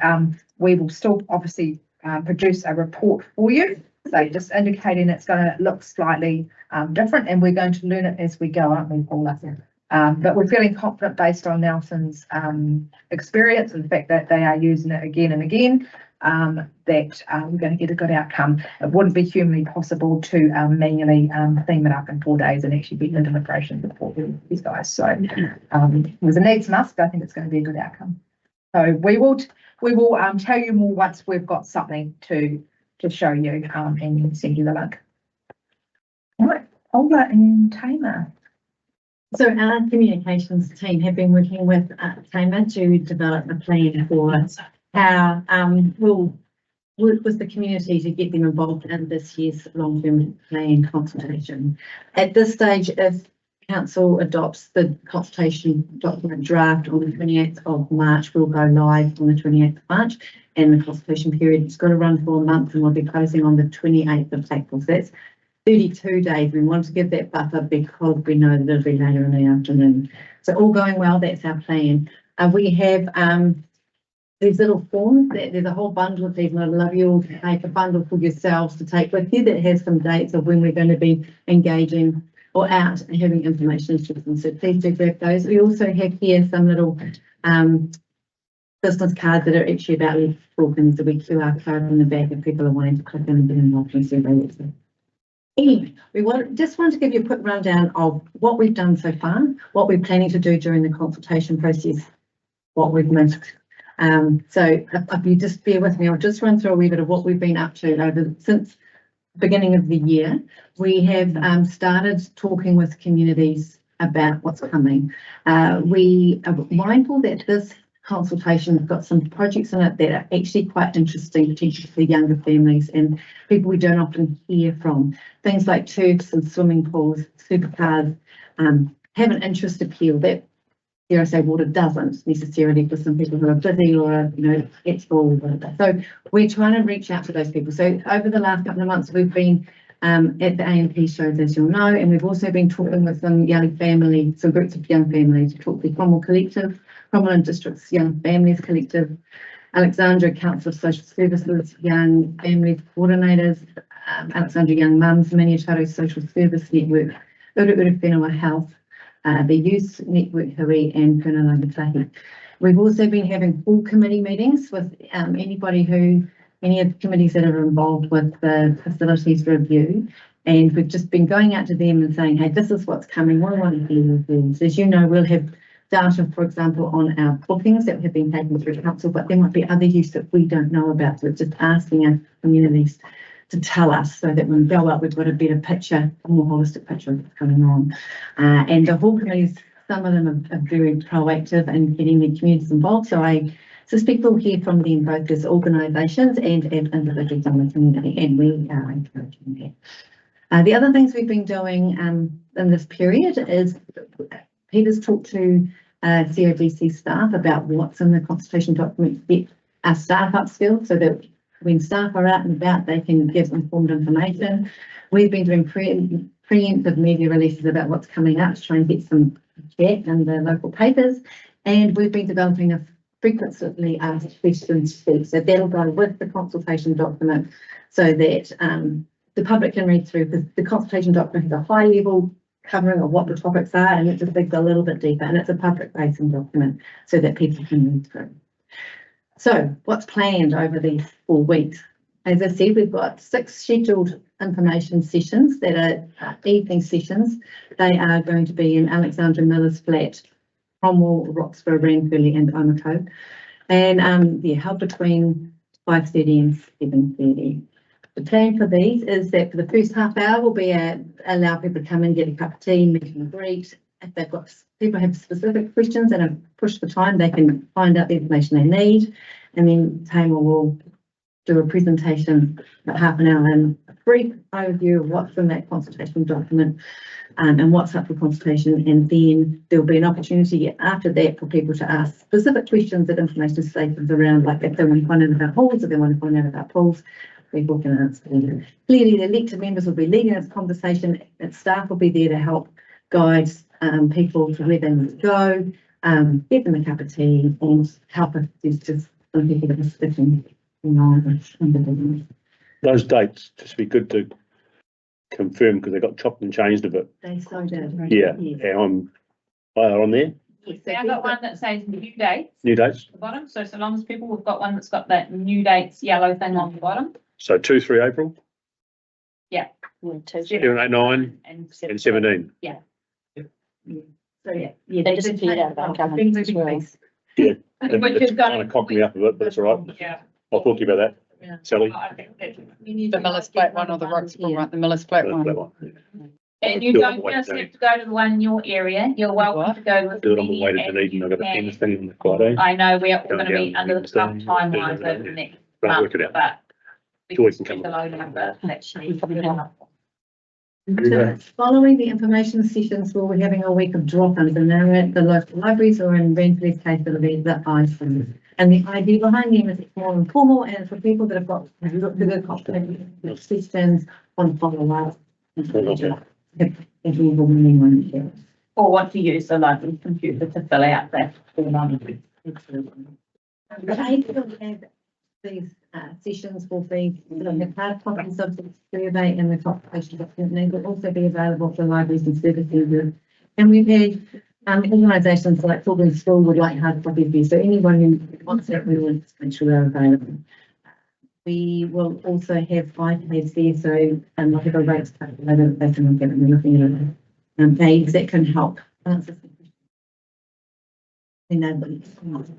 we will still obviously produce a report for you. So just indicating it's going to look slightly different, and we're going to learn it as we go, aren't we, Paula? But we're feeling confident based on Nelson's experience and the fact that they are using it again and again, that we're going to get a good outcome. It wouldn't be humanly possible to manually theme it up in 4 days and actually get the deliberation report with these guys. So it was a needs must, but I think it's going to be a good outcome. So we will tell you more once we've got something to show you and send you the link. All right, Paula and Tamer. So our communications team have been working with Tamer to develop a plan for how we'll work with the community to get them involved in this year's long-term plan consultation. At this stage, if Council adopts the consultation document draft on the 28th of March, we'll go live on the 28th of March, and the consultation period has got to run for a month, and we'll be closing on the 28th of April. So that's 32 days. We want to give that buffer because we know that it'll be later in the afternoon. So all going well, that's our plan. We have these little forms, there's a whole bundle of these, and I'd love you all to take a bundle for yourselves to take with you that has some dates of when we're going to be engaging or out and having information systems. So please do grab those. We also have here some little business cards that are actually about talking. There's a wee QR code in the back if people are wanting to click in and get involved in the survey. Anyway, just want to give you a quick rundown of what we've done so far, what we're planning to do during the consultation process, what we've missed. So if you just bear with me, I'll just run through a wee bit of what we've been up to since the beginning of the year. We have started talking with communities about what's coming. We are mindful that this consultation has got some projects in it that are actually quite interesting, potentially for younger families and people we don't often hear from. Things like turfs and swimming pools, supercars have an interest appeal that, dare I say, water doesn't necessarily for some people who are busy or, you know, at school or whatever. So we're trying to reach out to those people. So over the last couple of months, we've been at the AMP shows, as you'll know, and we've also been talking with some young families, some groups of young families. We talked to the Cromwell Collective, Cromwell District's Young Families Collective, Alexandra Council of Social Services, Young Families Coordinators, Alexandra Young Mums, Maniapoto Social Service Network, Uru Whenua Health, the Youth Network Hui, and Puna Tahi. We've also been having full committee meetings with anybody who any of the committees that are involved with the facilities review. And we've just been going out to them and saying, hey, this is what's coming. We want to deal with these. As you know, we'll have data, for example, on our bookings that have been taken through council, but there might be other use that we don't know about. So it's just asking our communities to tell us so that when we go up, we've got a better picture, a more holistic picture of what's going on. And the whole committees, some of them are very proactive in getting their communities involved. So I suspect we'll hear from them both as organisations and as individuals in the community, and we are encouraging that. The other things we've been doing in this period is Peter's talked to CODC staff about what's in the consultation document to get our staff upskilled so that when staff are out and about, they can give informed information. We've been doing preemptive media releases about what's coming up to try and get some chat in the local papers. And we've been developing a frequently asked questions sheet. So that'll go with the consultation document so that the public can read through, because the consultation document has a high level covering of what the topics are, and it just digs a little bit deeper, and it's a public facing document so that people can read through. So what's planned over these 4 weeks? As I said, we've got 6 scheduled information sessions that are evening sessions. They are going to be in Alexandra Miller's flat, Cromwell, Roxburgh, Ranfurly and Omakau, and they're held between 5:30 and 7:30. The plan for these is that for the first half hour will be allow people to come in, get a cup of tea, meet and greet. If they've got people have specific questions and have pushed the time, they can find out the information they need. And then Tamer will do a presentation about half an hour and a brief overview of what's in that consultation document and what's up for consultation. And then there'll be an opportunity after that for people to ask specific questions at information stations around, like if they want to find out about halls, if they want to find out about pools. People can answer them. Clearly, the elected members will be leading this conversation, and staff will be there to help guide people to where they need to go, get them a cup of tea, and help if there's just some people that are sitting in the business. Those dates just be good to confirm because they got chopped and changed a bit. They so did. Yeah, Yes. and are on there. Yes, Yeah, I've got one that says new dates New dates. at the bottom, so long as people, we've got one that's got that new dates yellow thing on the bottom. So 2, 3 April, 7, 7, 8, 9 and and 17. So yeah, They disappeared out of our calendar been as moving well. things. Yeah, Which it's is gonna- kind of cocked me up a bit, but it's all right. Yeah. I'll talk to you about Yeah. that, Sally. The Miller's Flat one or the Roxburgh one, the Miller's Flat That one. one. And you Do it don't on the way just to have to go to the one in your area, you're welcome to go with. Do it on the way to me and Dunedin. I've got a you tennis can- thing on the Friday. I know we're all Going gonna be down under the Wednesday, tough timelines Thursday, over the next Right, month, work it out. but. we Joy can can come. spend a load on it, but actually. Yeah. Following the information sessions, we'll be having a week of drop-ins, and they're at the local libraries or in Ranfurly's case, it'll be the iPhones. And the idea behind them is it's more informal and for people that have got bigger questions on follow-up. Or want to use the library computer to fill out that form on it. The idea of these sessions will be, the hard copies of the survey and the consultation document, and they will also be available for libraries and service users. And we've had organisations like Children's School would like hard copies there, so anyone who wants it, we will make sure they're available. We will also have iPads there, so we'll have a rates calculator that they can look at and we're looking at aids that can help answer some questions.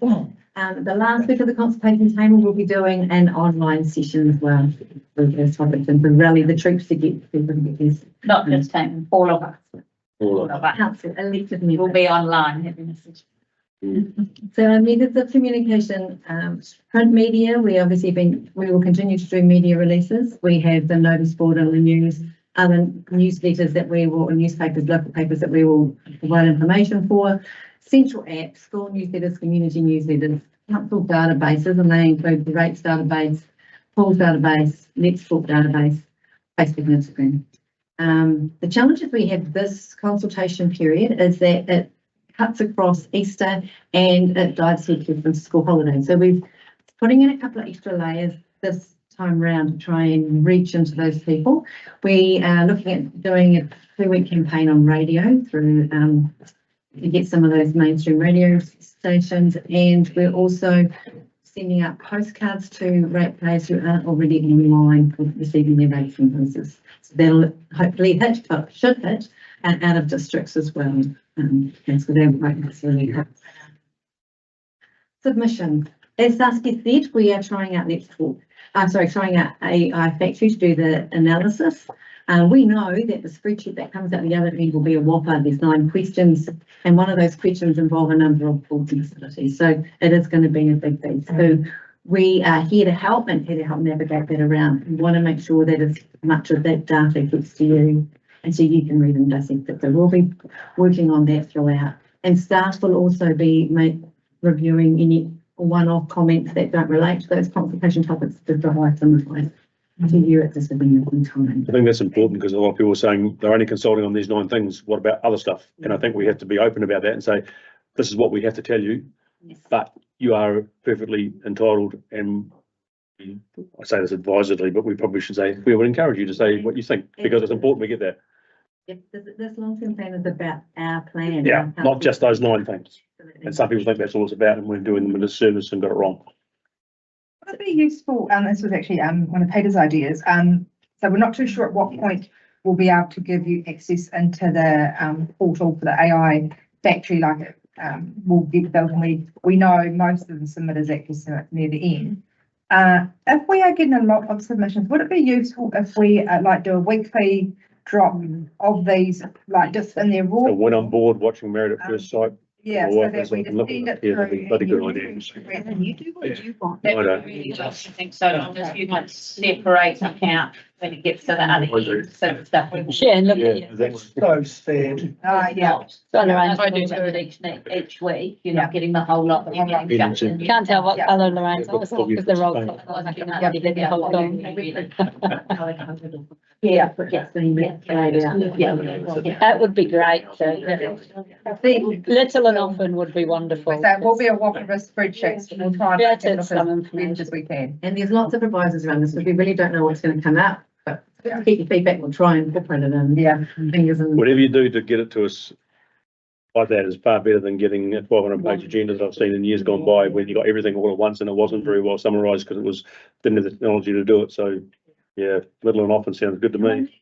The last week of the consultation table will be doing an online session as well for those topics and to rally the troops to get people to get this. Not just him, all of us. All of us. Council elected We'll members. be online having a session. So our methods of communication, print media, we will continue to do media releases. We have the notice board and the news, other newsletters that we will, newspapers, local papers that we will provide information for. Central apps, school newsletters, community newsletters, council databases, and they include the rates database, pools database, Let's Talk database, Facebook and Instagram. The challenges we have this consultation period is that it cuts across Easter and it dives headfirst into school holidays. So we're putting in a couple of extra layers this time round to try and reach into those people. We are looking at doing a 2-week campaign on radio through to get some of those mainstream radio stations, and we're also sending out postcards to ratepayers who aren't already online for receiving their rates invoices. So that'll hopefully hit, but should hit, and out of districts as well. And so they won't necessarily have. Submission. As Saskia said, we are trying out trying out AI Factory to do the analysis. We know that the spreadsheet that comes out the other end will be a whopper. There's 9 questions, and one of those questions involve a number of pools and facilities. So it is going to be a big thing. So we are here to help and here to help navigate that around. We want to make sure that as much of that data gets to you and so you can read and dissect it. So we'll be working on that throughout. And staff will also be reviewing any one-off comments that don't relate to those consultation topics to provide some advice to you at this event in time. I think that's important because a lot of people are saying they're only consulting on these 9 things. What about other stuff? And I think we have to be open about that and say, this is what we have to tell you, but you are perfectly entitled, and I say this advisedly, but we probably should say, we would encourage you to say what you think, because it's important we get that. Yep, this long-term plan is about our plan. Yeah, not just those 9 things. And some people think that's all it's about, and we're doing them a disservice and got it wrong. Would it be useful, this was actually one of Peter's ideas, so we're not too sure at what point we'll be able to give you access into the portal for the AI Factory, like it will get built, and we know most of the submitters actually near the end. If we are getting a lot of submissions, would it be useful if we like do a weekly drop of these, like just in their raw? So when I'm bored watching Married at First Sight, yeah, so that we just send it yeah, that'd be through. bloody good and idea. And you do what you want. I don't. Really good. I think so, long as you can separate account when it gets to the other end, so the stuff. Yeah, look, Yeah, That's so sad. Yeah. So Lorraine's I do doing it each week, you're not getting the whole lot, but you're getting Yeah. just. Can't tell what Yeah. colour Lorraine's on, because they're all. Yeah, but yes, That would be great, little and often would be wonderful. So it will be a walk of a spreadsheet, so we'll try and Yeah, make it it's look some as information. best as we can. And there's lots of advisors around this, because we really don't know what's going to come out, but keep your feedback, we'll try and incorporate it in. Yeah. Fingers and. Whatever you do to get it to us like that is far better than getting a 1200-page agenda that I've seen in years gone by, when you got everything all at once and it wasn't very well summarised because didn't have the technology to do it. So yeah, little and often sounds good to me.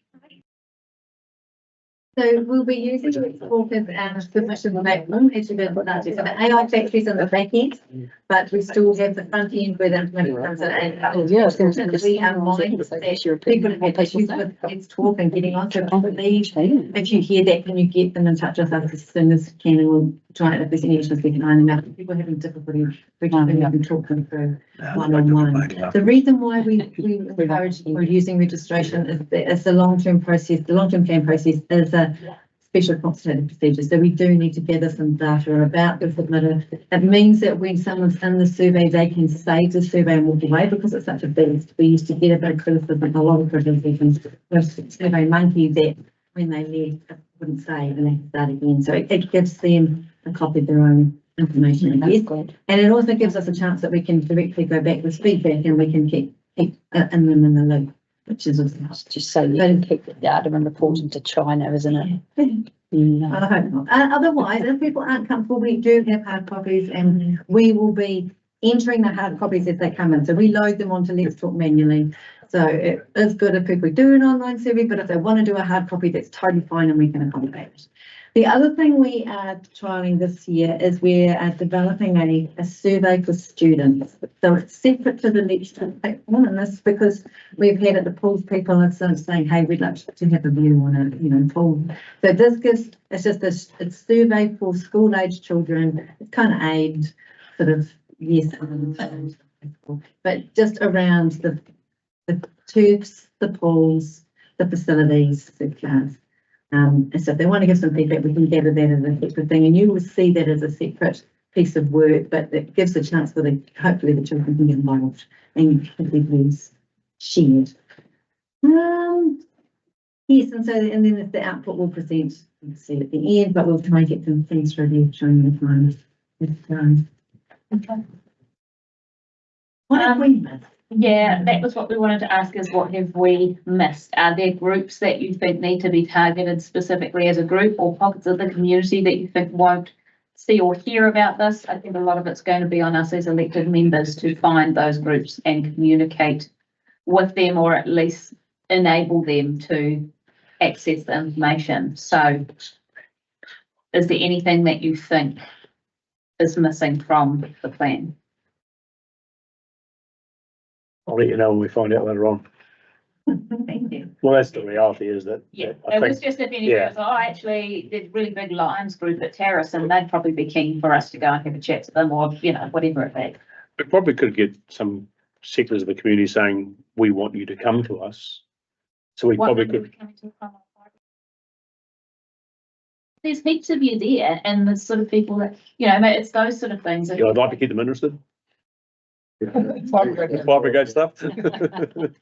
So we'll be using Walker's and submission maximum as you've been put out to. So the AI factories on the back end, but we still have the front end where the information comes in. And Yeah, I was going to we are mindful that people have had issues with Let's Talk and getting on. So please, if you hear that, can you get them in touch with us as soon as you can, and we'll try, if there's any issues, we can iron them out. People having difficulty, we can talk them through one-on-one. The reason why we encourage or using registration is that it's a long-term process. The long-term plan process is a special consultative procedure. So we do need to gather some data about the submitter. It means that when someone's in the survey, they can save the survey and walk away, because it's such a beast. We used to get a bit of criticism, a lot of criticism with Survey Monkey, that when they left, it wouldn't save and they could start again. So it gives them a copy of their own information. And it also gives us a chance that we can directly go back with feedback, and we can keep them in the loop, which is also Just so you can keep the data and reporting to China, isn't it? I hope not. Otherwise, if people aren't comfortable, we do have hard copies, and we will be entering the hard copies as they come in. So we load them onto Let's Talk manually. So it is good if people do an online survey, but if they want to do a hard copy, that's totally fine, and we can accommodate it. The other thing we are trialling this year is we are developing a survey for students. So it's separate to the Let's Talk platform, and this because we've had at the pools people are sort of saying, hey, we'd like to have a view on a pool. So this gives, it's just a survey for school age children. It's kind of aimed sort of, yes, but just around the turfs, the pools, the facilities, the class. And so if they want to give some feedback, we can gather that as a separate thing, and you will see that as a separate piece of work, but it gives a chance for hopefully the children can get involved and have their views shared. Yes, and then if the output will present, we'll see at the end, but we'll try and get some things reviewed during the time. Okay. What have we missed? Yeah, that was what we wanted to ask, is what have we missed? Are there groups that you think need to be targeted specifically as a group, or pockets of the community that you think won't see or hear about this, I think a lot of it's going to be on us as elected members to find those groups and communicate with them, or at least enable them to access the information. So is there anything that you think is missing from the plan? I'll let you know when we find out later on. Thank you. Well, that's the reality, is that. Yeah, I it was think, just if anybody was, oh, actually, there's a really big Lions group at Terrace and they'd probably be keen for us to go and have a chat to them, or, you know, whatever it is. we probably could get some sectors of the community saying, we want you to come to us. So we probably could, There's heaps of you there, and the sort of people that, you know, it's those sort of things. that- you know, I'd like to keep them interested. Fire brigade stuff. It's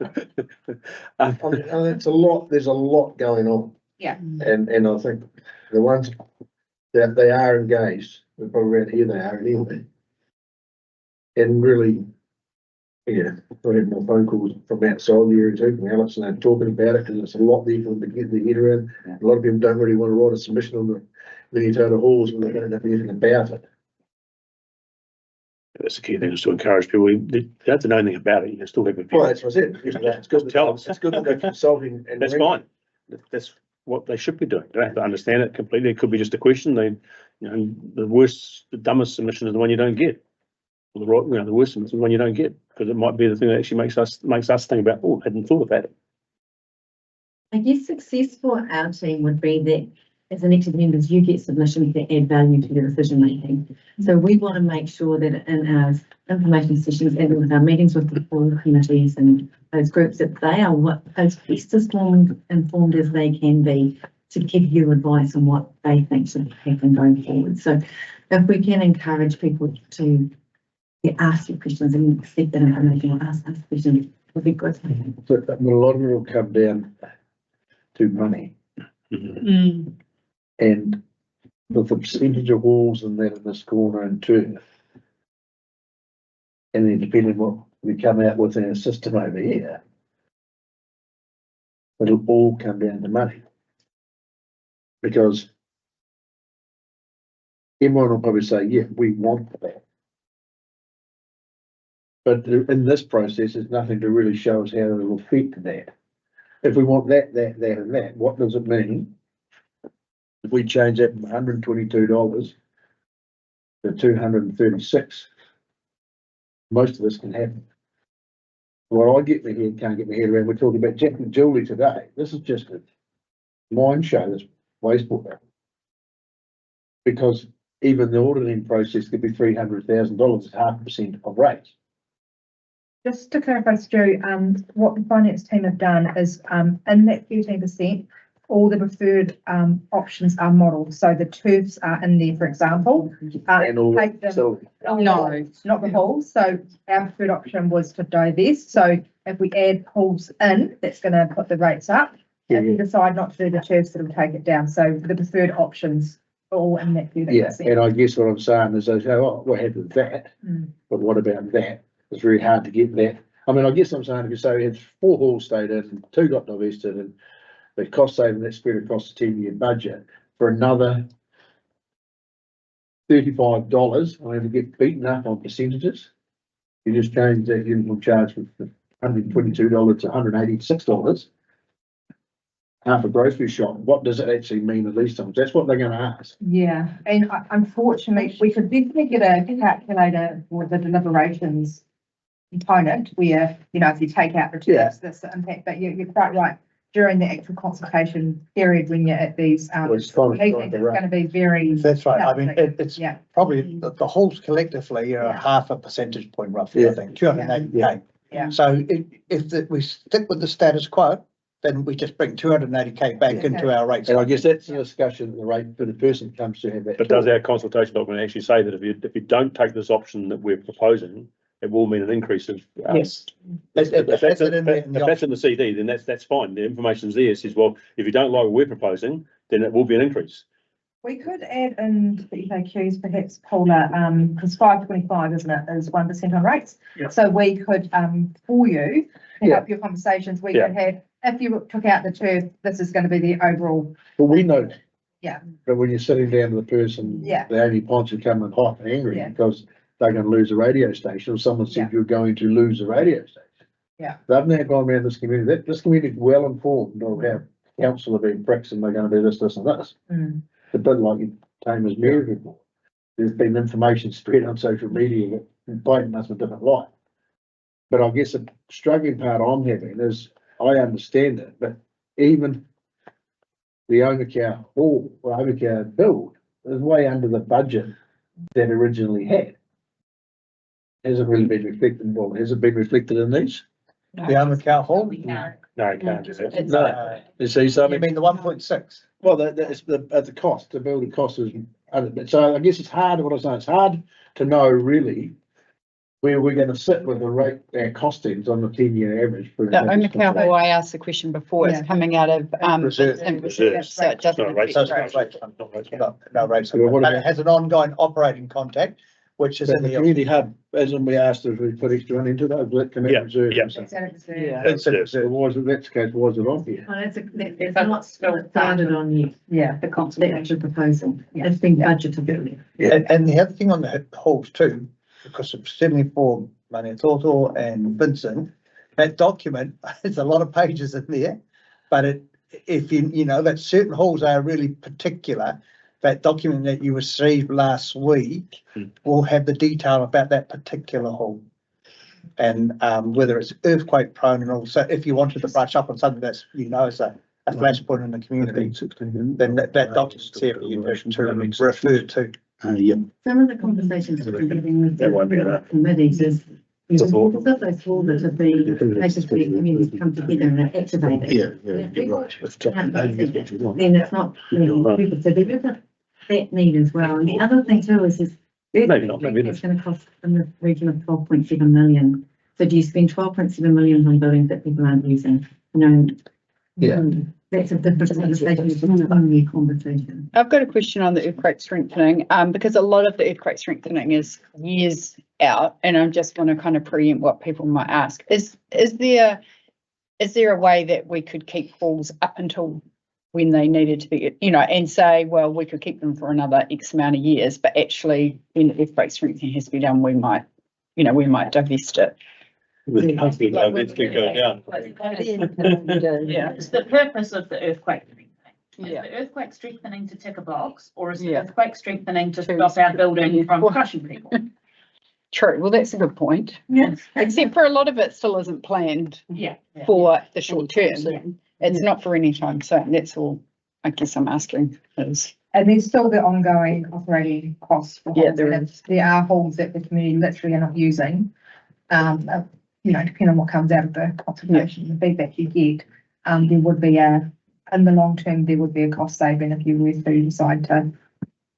a lot, there's a lot going on. Yeah. And I think the ones that they are engaged, we're probably around here, they are anyway. And really, yeah, I had more phone calls from outside the area too, from Alex, and they're talking about it, because it's a lot there for them to get their head around. A lot of people don't really want to write a submission on the linear total halls when they don't know anything about it. That's the key thing, is to encourage people. They don't have to know anything about it. You can still have a Well, view. that's what I said. It's good Tell that us. it's good that they're consulting. And That's fine. That's what they should be doing. They don't have to understand it completely. It could be just a question. They, you know, the dumbest submission is the one you don't get. Or the right, you know, the worst submission is the one you don't get, because it might be the thing that actually makes us think about, oh, I hadn't thought about it. I guess success for our team would be that as elected members, you get submissions that add value to the decision making. So we want to make sure that in our information sessions and with our meetings with the board committees and those groups, that they are as best informed as they can be to give you advice on what they think should happen going forward. So if we can encourage people to ask your questions and accept that information or ask questions, it would be good. But a lot of it will come down to money. Mhm. And with the percentage of walls and that in this corner and turf. And then depending what we come out with in our system over here. It'll all come down to money. Because everyone will probably say, yeah, we want that. But in this process, there's nothing to really show us how it will affect that. If we want that, and that, what does it mean? If we change that from $122 to $236, most of this can happen. What I can't get my head around, we're talking about Jack and Julie today. This is just a mind show, this wastewater. Because even the auditing process could be $300,000, 0.5% of rates. Just to clarify, Stu, what the finance team have done is, in that 13%, all the preferred options are modelled. So the turfs are in there, for example. And all Take them- so No, not the halls. So our preferred option was to divest. So if we add halls in, that's going to put the rates up. If we decide not to do the turfs, it'll take it down. So the preferred options are all in that 13%. yeah, and I guess what I'm saying is they say, oh, what happened with that? But what about that? It's very hard to get that. I mean, I guess I'm saying if you say we had 4 halls stayed in and 2 got divested, and the cost saving that spread across the 10-year budget for another $35, I'm going to get beaten up on percentages. You just change that uniform charge from $122 to $186. Half a grocery shop, what does it actually mean at least times? That's what they're going to ask. Yeah, and unfortunately, we could definitely get a calculator for the deliberations component where, you know, if you take out the turfs, this impact, but you're quite right. During the actual consultation period, when you're at these, It's kind of meetings, it's going to be very. That's right. I mean, it's Yeah. probably the halls collectively are Yeah. 0.5 percentage point roughly, I Yeah. think, 280K. Yeah. So if we stick with the status quo, then we just bring 280K back Yeah. into our rates. And I guess that's the discussion, the rate for the person comes to have that. But does our consultation document actually say that if you don't take this option that we're proposing, it will mean an increase of? Yes. If that's in the CD, then that's fine. The information's there. It says, well, if you don't like what we're proposing, then it will be an increase. We could add in the FAQs, perhaps, Paula, because 525, isn't it, is 1% on rates. Yeah. So we could, for you, to Yeah. help your conversations, we Yeah. could have, if you took out the turf, this is going to be the overall. But we know, But when you're sitting down to the person, Yeah. the only points who come in hot and angry Yeah. because they're gonna lose a radio station, or someone said Yeah. you're going to lose a radio station. Yeah. They've now gone around this community, this community is well informed of how council have been pricks and they're gonna do this, this and this. Mm. A bit like you came as mayor before. There's been information spread on social media that painting us a different light. But I guess the struggling part I'm having is, I understand it, but even the Omaka hall, or Omaka build is way under the budget that originally had. Hasn't really been reflected, well, has it been reflected in these? The Omaka Hall? No, you can't do that. No, you see, so I You mean, mean the 1.6? well, that's the cost, the building cost is, so I guess it's hard, what I'm saying, it's hard to know really where we're gonna sit with the rate, our costings on the 10-year average. The Omaka Hall, I asked the question before, it's Yeah. coming out of, Reserve. reserve, so it doesn't Not rates. So affect it's not rates. rates, Not rates. no rates, Well, what but about- it has an ongoing operating contact, which is But in the the. community hub, as in we asked if we put extra money into those, will it come out Yeah, of reserve? yeah. It's out of reserve. Yeah. It's in Yeah. So reserve. why is it, that's the case, why is it on here? Well, it's It's not not still started on yet, Yeah. The the consultation. actual proposal. Yeah. It's been budgeted. And the other thing on the halls too, because of 74 Maniatoto and Vincent, that document, there's a lot of pages in there. But if you know that certain halls are really particular, that document that you received last week will have the detail about that particular hall. And whether it's earthquake prone and also if you wanted to brush up on something that's, is a flashpoint in the community, then that document's there for you to refer to. Yeah. Some of the conversations we've been having with That won't be enough. the committees is, It's a thought. because of those halls that have been, places where communities come together and are activated. Yeah, you're right. Then it's not, people, so there is that need as well. And the other thing too is. Maybe not, maybe It's gonna cost in the region of 12.7 million. So do you spend 12.7 million on buildings that people aren't using? Yeah. That's a different conversation, it's not only a conversation. I've got a question on the earthquake strengthening, because a lot of the earthquake strengthening is years out, and I just want to kind of preempt what people might ask. Is there a way that we could keep halls up until when they needed to be, and say, well, we could keep them for another X amount of years, but actually when the earthquake strengthening has to be done, we might divest it. The company, let's go down. Yeah. It's the purpose of the earthquake strengthening. Is Yeah. the earthquake strengthening to tick a box, or is the Yeah. earthquake strengthening to stop our building from crushing people? True, well, that's a good point. Yes. Except for a lot of it still isn't planned Yeah. for the short term. It's not for any time soon. That's all I guess I'm asking is. And there's still the ongoing operating costs for Yeah, halls, there and if there are halls that the community literally are not using. Depending on what comes out of the consultation, the feedback you get, there would be in the long term, there would be a cost saving if you were to decide to.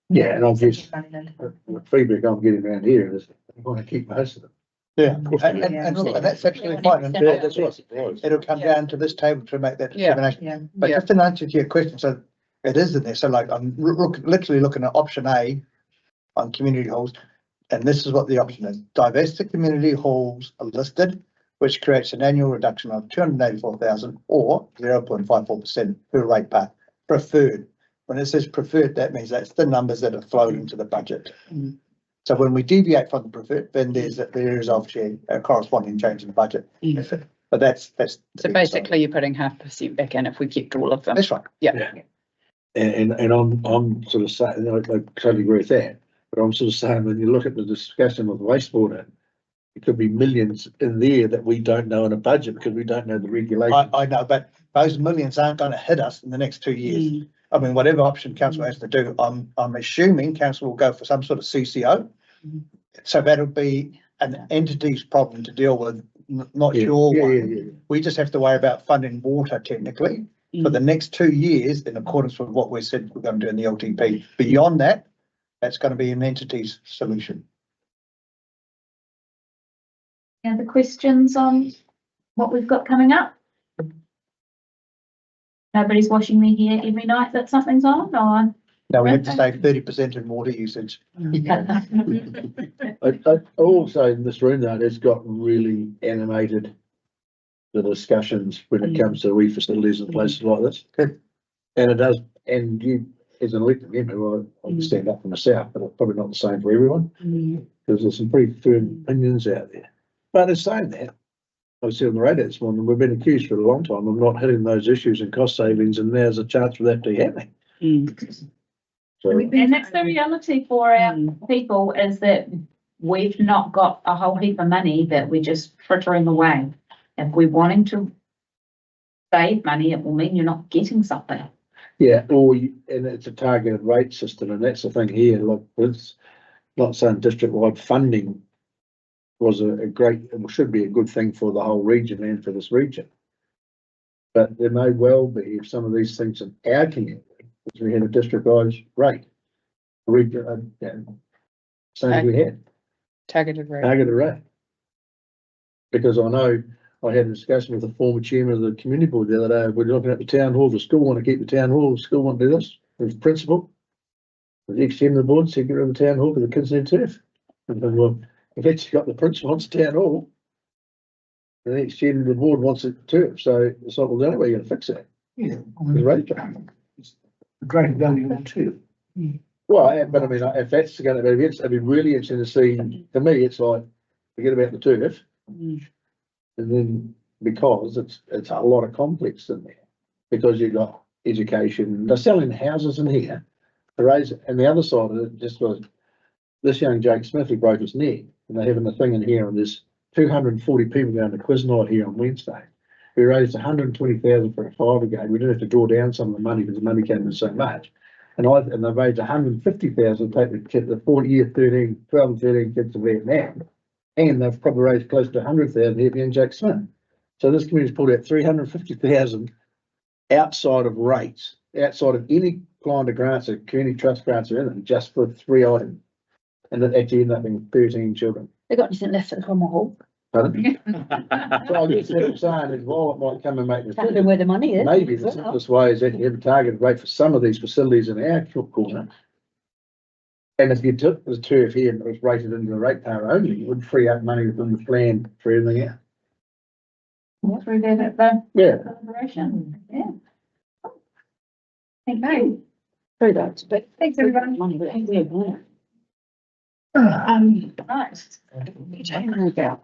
Yeah, and I guess Money into- the feedback I'm getting around here is I want to keep most of them. Yeah, and look, and that's actually fine. And Yeah, that's what I surprised. it'll come down to this table to make that Yeah. determination. Yeah. But Yeah. just in answer to your question, so it is in there. So like I'm literally looking at option A on community halls. And this is what the option is. Divest the community halls are listed, which creates an annual reduction of 284,000 or 0.54% per rate part. Preferred. When it says preferred, that means that's the numbers that are flowed into the budget. So when we deviate from the preferred, then there is obviously a corresponding change in the budget. But that's. So basically you're putting 0.5% back in if we kept all of them. That's right. Yeah. And I'm sort of saying, I totally agree with that, but I'm sort of saying, when you look at the discussion of wastewater, it could be millions in there that we don't know in a budget because we don't know the regulations. I know, but those millions aren't going to hit us in the next 2 years. I mean, whatever option council has to do, I'm assuming council will go for some sort of CCO. So that'll be an entity's problem to deal with, not your one. We just have to worry about funding water technically for the next 2 years in accordance with what we said we're going to do in the LTP. Beyond that, that's going to be an entity's solution. Any other questions on what we've got coming up? Nobody's washing their hair every night that something's on, or? Now we have to save 30% in water usage. I also in this room though, it's got really animated the discussions when it comes to wee facilities and places like this. Good. And it does, and you, as an elected member, I can stand up for myself, but it's probably not the same for everyone. Because there's some pretty firm opinions out there. But in saying that, I said on the radio this morning, we've been accused for a long time of not hitting those issues and cost savings, and there's a chance for that to be happening. So, And that's the reality for our people, is that we've not got a whole heap of money that we're just frittering away. If we're wanting to save money, it will mean you're not getting something. yeah, and it's a targeted rate system, and that's the thing here, look, it's not saying district-wide funding was a great, it should be a good thing for the whole region and for this region. But there may well be, if some of these things in our community, if we had a district-wide rate, same as we had, Targeted rate. targeted rate. Because I know I had a discussion with the former chairman of the community board the other day. We're looking at the town hall. The school want to keep the town hall. The school want to do this. There's principal. The ex-chairman of the board said get rid of the town hall because the kids need turf. And then, well, if it's got the principal wants the town hall, the ex-chairman of the board wants it turf. So it's like, well, the only way you're going to fix that Yeah. is rate cut. Great value on too. Well, but I mean, if that's going to be, it'd be really interesting to see. To me, it's like forget about the turf. And then because it's a lot of complex in there, because you've got education, they're selling houses in here to raise it. And the other side of it just was this young Jake Smith who broke his neck, and they're having a thing in here, and there's 240 people going to quiz night here on Wednesday. We raised 120,000 for a fiver game. We didn't have to draw down some of the money because the money came in so much. And they raised 150,000 to take the kid, the 12 and 13 kids to Vietnam. And they've probably raised close to 100,000 here being Jack Smith. So this community's pulled out 350,000 outside of rates, outside of any kind of grants or community trust grants or anything, just for 3 items. And it actually ended up being 13 children. They got anything left for the common hall? Pardon? So I guess what I'm saying is, while it might come and make Don't know where the money is. maybe the simplest way is that you have a targeted rate for some of these facilities in our corner. And if you took the turf here and it was rated into the rate power only, it would free up money within the plan for everything else. Through the Yeah. collaboration, yeah. Thank you. Through that, but. Thanks, everyone. Money, but weird, wasn't it? Right. There we go.